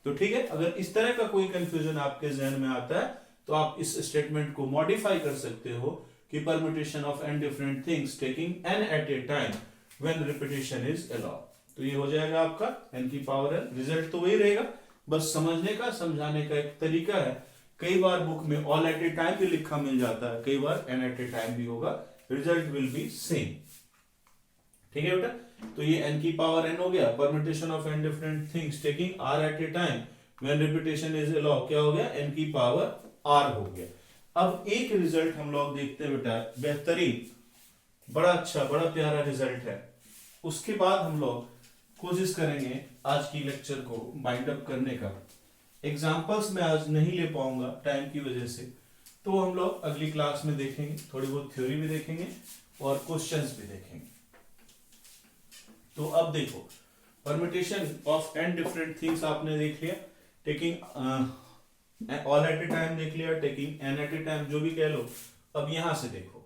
तो ठीक है, अगर इस तरह का कोई कंफ्यूजन आपके जहन में आता है तो आप इस स्टेटमेंट को मॉडिफाई कर सकते हो कि permutation of n different things taking n at a time when repetition is allowed. तो ये हो जाएगा आपका n की पावर n। रिजल्ट तो वही रहेगा, बस समझने का, समझाने का एक तरीका है। कई बार बुक में ऑल एट ए टाइम भी लिखा मिल जाता है, कई बार n एट ए टाइम भी होगा, रिजल्ट विल बी सेम। ठीक है बेटा, तो ये n की पावर n हो गया। Permutation of n different things taking r at a time when repetition is allowed, क्या हो गया, n की पावर r हो गया। अब एक रिजल्ट हम लोग देखते हैं बेटा, बेहतरीन, बड़ा अच्छा, बड़ा प्यारा रिजल्ट है। उसके बाद हम लोग कोशिश करेंगे आज की लेक्चर को बाइंड अप करने का। एग्जांपल्स मैं आज नहीं ले पाऊंगा टाइम की वजह से, तो हम लोग अगली क्लास में देखेंगे, थोड़ी बहुत थ्योरी भी देखेंगे और क्वेश्चंस भी देखेंगे। तो अब देखो, permutation of n different things आपने देख लिया, taking all at a time देख लिया, taking n at a time, जो भी कह लो। अब यहां से देखो,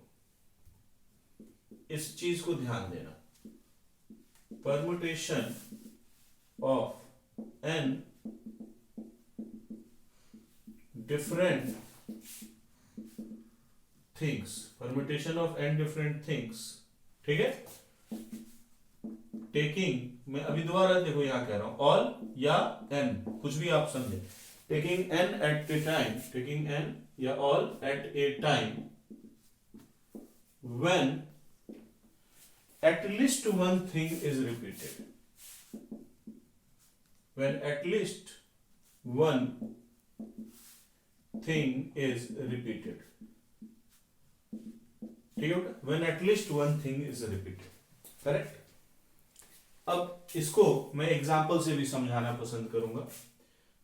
इस चीज को ध्यान देना, permutation of n different things, permutation of n different things, ठीक है, टेकिंग, मैं अभी दोबारा देखो यहां कह रहा हूं ऑल या n, कुछ भी आप समझे, taking n at a time, taking n या all at a time when at least one thing is repeated, when at least one thing is repeated, ठीक है, when at least one thing is repeated, correct. अब इसको मैं example से भी समझाना पसंद करूंगा।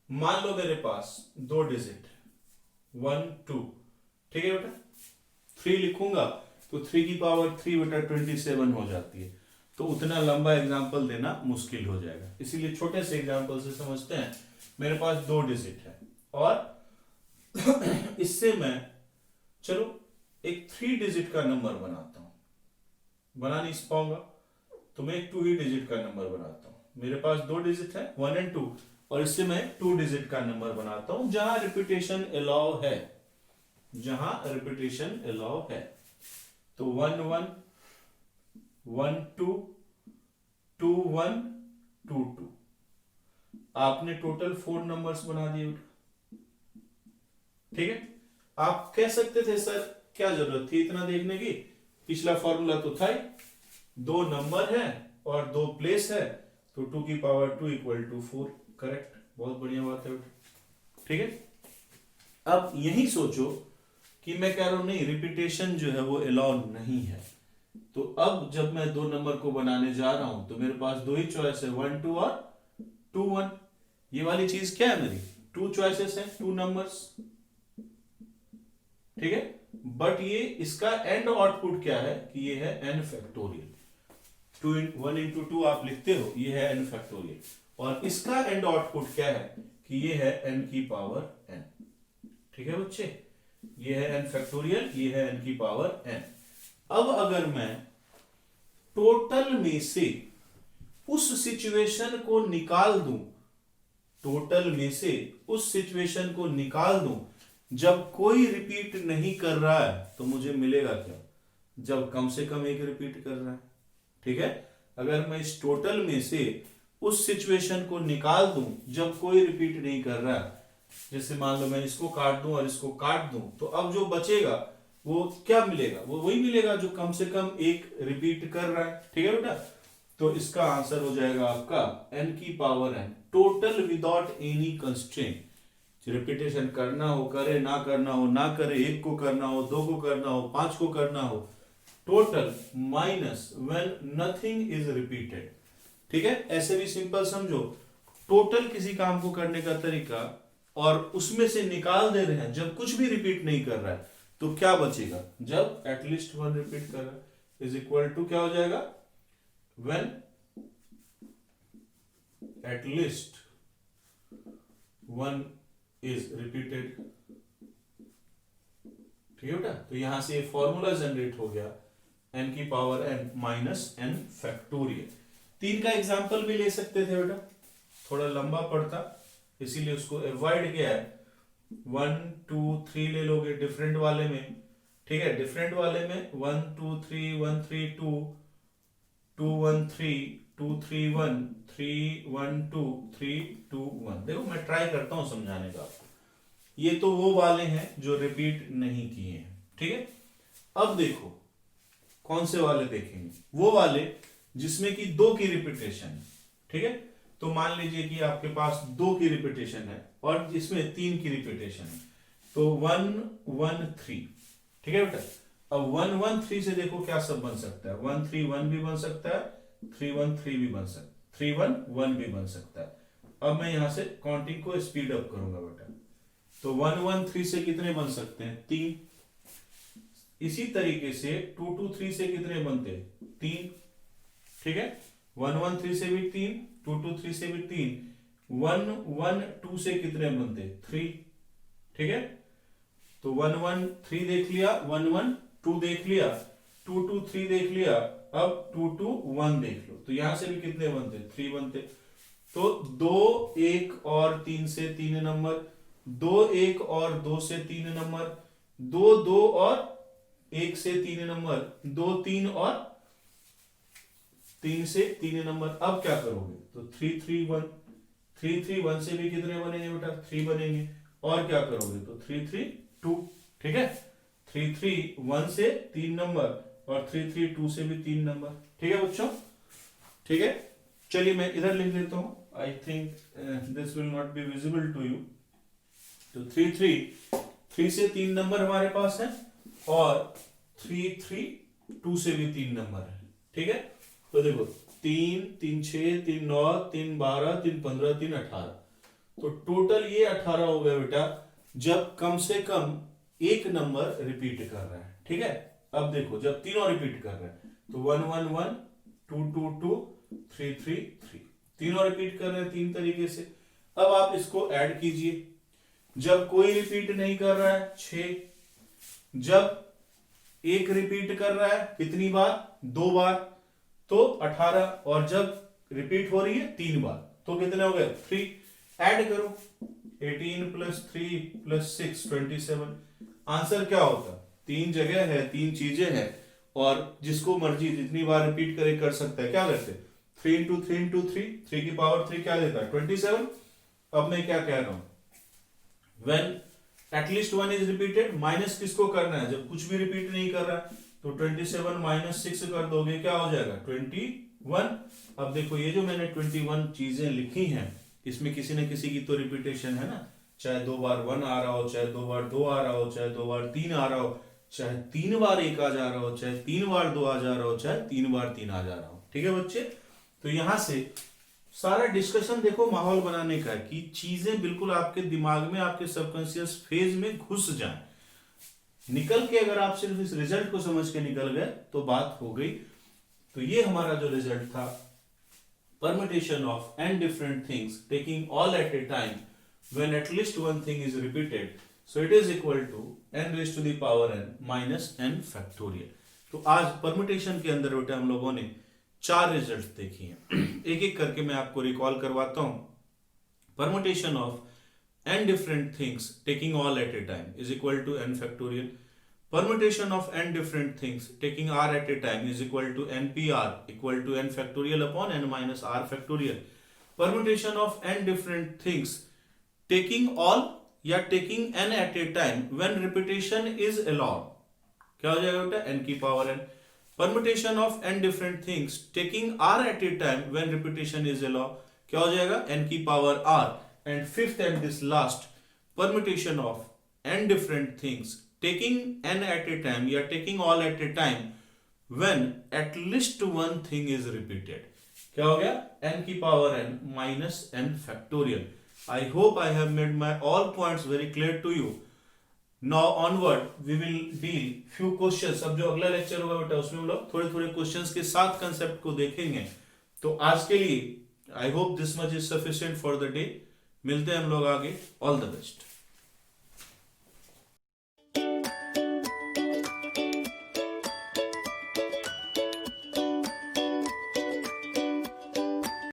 मान लो मेरे पास दो डिजिट 1 2, ठीक है बेटा, 3 लिखूंगा तो 3 की पावर 3 बेटा 27 हो जाती है, तो उतना लंबा एग्जांपल देना मुश्किल हो जाएगा, इसीलिए छोटे से एग्जांपल से समझते हैं। मेरे पास 2 डिजिट है और इससे मैं चलो एक 3 डिजिट का नंबर बनाता हूं, बना नहीं पाऊंगा तो मैं एक 2 ही डिजिट का नंबर बनाता हूं। मेरे पास 2 डिजिट है 1 और 2, और इससे मैं 2 डिजिट का नंबर बनाता हूं जहां रिपीटेशन अलाउ है, जहां रिपीटेशन अलाउ है। तो 1 1 1 2 2 1 2 2, आपने टोटल 4 नंबर्स बना दिए, ठीक है। आप कह सकते थे सर क्या जरूरत थी इतना देखने की, पिछला फॉर्मूला तो था ही, 2 नंबर है और 2 प्लेस है, तो 2 की पावर 2 इक्वल टू 4, करेक्ट, बहुत बढ़िया बात है, ठीक है। अब यही सोचो कि मैं कह रहा हूं नहीं, रिपीटेशन जो है वो अलाउ नहीं है, तो अब जब मैं 2 नंबर को बनाने जा रहा हूं तो मेरे पास 2 ही चॉइस है, 1 2 और 2 1। ये वाली चीज क्या है मेरी, 2 चॉइसेस है, 2 नंबर्स, ठीक है। बट ये इसका एंड आउटपुट क्या है कि ये है n फैक्टोरियल, 1 into 2 आप लिखते हो, ये है n फैक्टोरियल, और इसका एंड आउटपुट क्या है कि ये है n की पावर n, ठीक है बच्चे, ये है n फैक्टोरियल, ये है n की पावर n। अब अगर मैं टोटल में से उस सिचुएशन को निकाल दूं, टोटल में से उस सिचुएशन को निकाल दूं जब कोई रिपीट नहीं कर रहा है, तो मुझे मिलेगा क्या, जब कम से कम एक रिपीट कर रहा है, ठीक है। अगर मैं इस टोटल में से उस सिचुएशन को निकाल दूं जब कोई रिपीट नहीं कर रहा है, जैसे मान लो मैं इसको काट दूं और इसको काट दूं, तो अब जो बचेगा वो क्या मिलेगा, वो वही मिलेगा जो कम से कम एक रिपीट कर रहा है। ठीक है बेटा, तो इसका आंसर हो जाएगा आपका n की power n total without any constraint. Repetition करना हो करे, ना करना हो ना करे, एक को करना हो, दो को करना हो, पांच को करना हो, total minus when nothing is repeated. ठीक है, ऐसे भी सिंपल समझो, टोटल किसी काम को करने का तरीका और उसमें से निकाल दे रहे हैं जब कुछ भी रिपीट नहीं कर रहा है तो क्या बचेगा, जब एटलीस्ट वन रिपीट कर रहा है इज इक्वल टू क्या हो जाएगा, when at least one is repeated. ठीक है बेटा, तो यहां से फॉर्मूला जनरेट हो गया n की power n minus n factorial. 3 का एग्जांपल भी ले सकते थे बेटा, थोड़ा लंबा पड़ता इसीलिए उसको अवॉइड किया है। 1 2 3 ले लोगे डिफरेंट वाले में। ठीक है, डिफरेंट वाले में 1 2 3 1 3 2 2 1 3 2 3 1 3 1 2 3 2 1। देखो मैं ट्राई करता हूं समझाने का आपको। ये तो वो वाले हैं जो रिपीट नहीं किए हैं। ठीक है, अब देखो कौन से वाले देखेंगे, वो वाले जिसमें कि 2 की रिपीटेशन है। ठीक है, तो मान लीजिए कि आपके पास 2 की रिपीटेशन है और जिसमें 3 की रिपीटेशन है, तो 1 1 3। ठीक है बेटा, अब 1 1 3 से देखो क्या सब बन सकता है, 1 3 1 भी बन सकता है, 3 1 3 भी बन सकता है, 3 1 1 भी बन सकता है। अब मैं यहां से काउंटिंग को स्पीड अप करूंगा बेटा, तो 1 1 3 से कितने बन सकते हैं, 3। इसी तरीके से 2 2 3 से कितने बनते हैं, 3। ठीक है, 1 1 3 से भी 3, 2 2 3 से भी 3, 1 1 2 से कितने बनते, 3। ठीक है, तो 1 1 3 देख लिया, 1 1 2 देख लिया, 2 2 3 देख लिया, अब 2 2 1 देख लो, तो यहां से भी कितने बनते, 3 बनते। तो 2 1 और 3 से 3 नंबर, 2 1 और 2 से 3 नंबर, 2 2 और 1 से 3 नंबर, 2 3 और 3 से 3 नंबर। अब क्या करोगे, तो 3 3 1, 3 3 1 से भी कितने बनेंगे बेटा, 3 बनेंगे। और क्या करोगे, तो 3 3 2। ठीक है, 3 3 1 से 3 नंबर और 3 3 2 से भी 3 नंबर। ठीक है बच्चों, ठीक है, चलिए मैं इधर लिख लेता हूं, I think this will not be visible to you. तो 3 3 से 3 नंबर हमारे पास है और 3 3 2 से भी 3 नंबर है। ठीक है, तो देखो 3 3 6 3 9 3 12 3 15 3 18, तो टोटल ये 18 हो गया बेटा जब कम से कम एक नंबर रिपीट कर रहा है। ठीक है, अब देखो जब तीनों रिपीट कर रहे हैं, तो 1 1 1 2 2 2 3 3 3, तीनों रिपीट कर रहे हैं 3 तरीके से। अब आप इसको ऐड कीजिए, जब कोई रिपीट नहीं कर रहा है 6, जब एक रिपीट कर रहा है कितनी बार, 2 बार, तो 18, और जब रिपीट हो रही है 3 बार तो कितने हो गए, 3। ऐड करो 18 प्लस 3 प्लस 6 27। आंसर क्या होता, 3 जगह है, 3 चीजें हैं और जिसको मर्जी जितनी बार रिपीट करे कर सकता है। क्या करते, 3 इंटू 3 इंटू 3, 3 की पावर 3 क्या देता है, 27। अब मैं क्या कह रहा हूं, when at least 1 is repeated, minus किसको करना है, जब कुछ भी रिपीट नहीं कर रहा, तो 27 माइनस 6 कर दोगे क्या हो जाएगा, 21। अब देखो ये जो मैंने 21 चीजें लिखी हैं, इसमें किसी न किसी की तो रिपीटेशन है ना, चाहे 2 बार 1 आ रहा हो, चाहे 2 बार 2 आ रहा हो, चाहे 2 बार 3 आ रहा हो, चाहे 3 बार 1 आ जा रहा हो, चाहे 3 बार 2 आ जा रहा हो, चाहे 3 बार 3 आ जा रहा हो। ठीक है बच्चे, तो यहां से सारा डिस्कशन देखो माहौल बनाने का है कि चीजें बिल्कुल आपके दिमाग में, आपके सबकॉन्शियस फेज में घुस जाएं। निकल के अगर आप सिर्फ इस रिजल्ट को समझ के निकल गए तो बात हो गई। तो ये हमारा जो रिजल्ट था, permutation of n different things taking all at a time when at least one thing is repeated, so it is equal to n raised to the power n minus n factorial। तो आज permutation के अंदर बेटा हम लोगों ने 4 result देखी हैं। एक एक करके मैं आपको रिकॉल करवाता हूं। Permutation of n different things taking all at a time is equal to n factorial। Permutation of n different things taking r at a time is equal to npr equal to n factorial upon n minus r factorial। Permutation of n different things taking all या taking n at a time when repetition is allowed, क्या हो जाएगा बेटा, n की power n। Permutation of n different things taking r at a time when repetition is allowed, क्या हो जाएगा, n की power r। And fifth and this last, permutation of n different things taking n at a time या taking all at a time when at least one thing is repeated, क्या हो गया, n की power n minus n factorial। I hope I have made my all points very clear to you। Now onward we will deal few questions। अब जो अगला lecture होगा बेटा उसमें हम लोग थोड़े थोड़े क्वेश्चंस के साथ कंसेप्ट को देखेंगे। तो आज के लिए I hope this much is sufficient for the day। मिलते हैं हम लोग आगे, ऑल द बेस्ट।